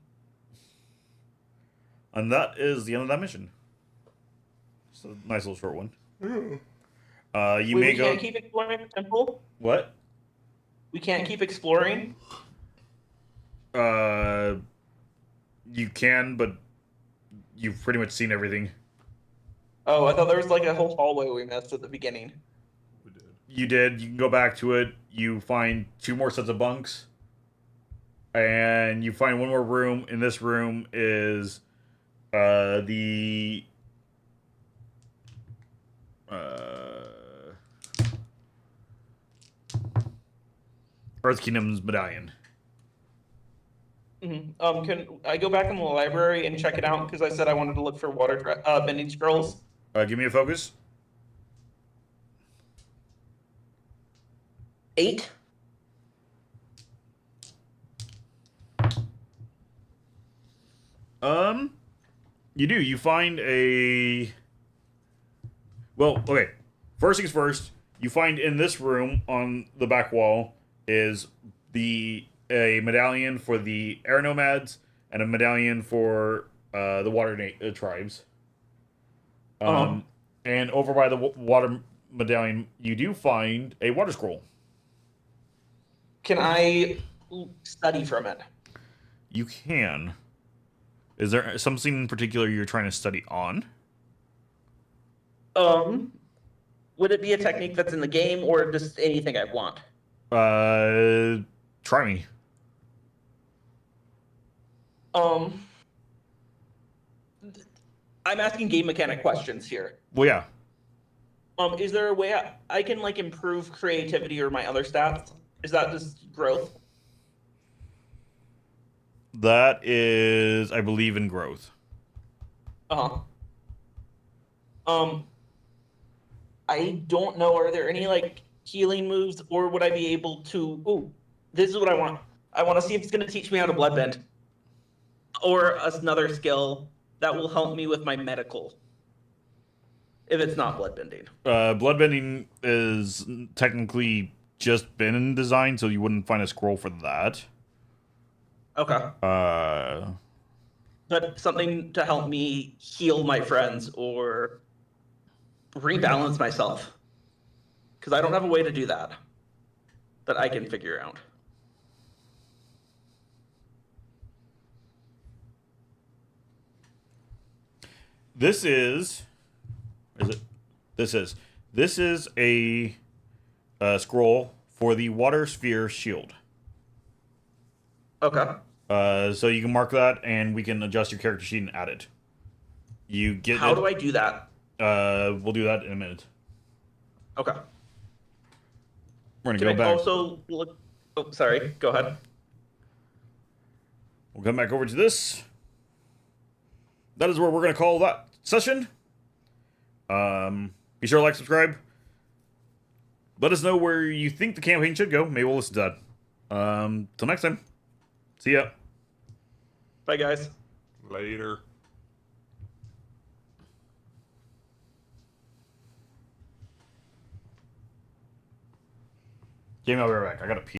And that is the end of that mission. It's a nice little short one. You may We go... can't keep exploring the temple? What? We can't keep exploring? You can, but you've pretty much seen everything. Oh, I thought there was like a whole hallway we missed at the beginning. We did. You did. You can go back to it. You find 2 more sets of bunks. And you find 1 more room. In this room is the... Earth Kingdom's medallion. Mm-hmm. Can I go back in the library and check it out? Because I said I wanted to look for water bending scrolls. Give me a focus. 8. You do. You find a... Well, okay. First things first, you find in this room on the back wall is the a medallion for the air nomads and a medallion for the water tribes. And over by the water medallion, you do find a water scroll. Can I study from it? You can. Is there something in particular you're trying to study on? Would it be a technique that's in the game or just anything I want? Try me. I'm asking game mechanic questions here. Well, yeah. Is there a way I can like improve creativity or my other stats? Is that just growth? That is, I believe, in growth. I don't know. Are there any like healing moves, or would I be able to? Ooh, this is what I want. I want to see if it's going to teach me how to bloodbend, or another skill that will help me with my medical. If it's not bloodbending. Bloodbending is technically just been designed, so you wouldn't find a scroll for that. Okay. But something to help me heal my friends or rebalance myself. Because I don't have a way to do that I can figure out. This is a scroll for the water sphere shield. Okay. So you can mark that, and we can adjust your character sheet and add it. You get How do I do that? We'll do that in a minute. Okay. We're gonna Can go I back. also look? Oh, sorry. Go ahead. We'll come back over to this. That is where we're gonna call that session. Be sure to like, subscribe. Let us know where you think the campaign should go. Maybe we'll listen to that. Till next time. See ya. Bye, guys. Later. Jamie, I'll be right back. I gotta pee.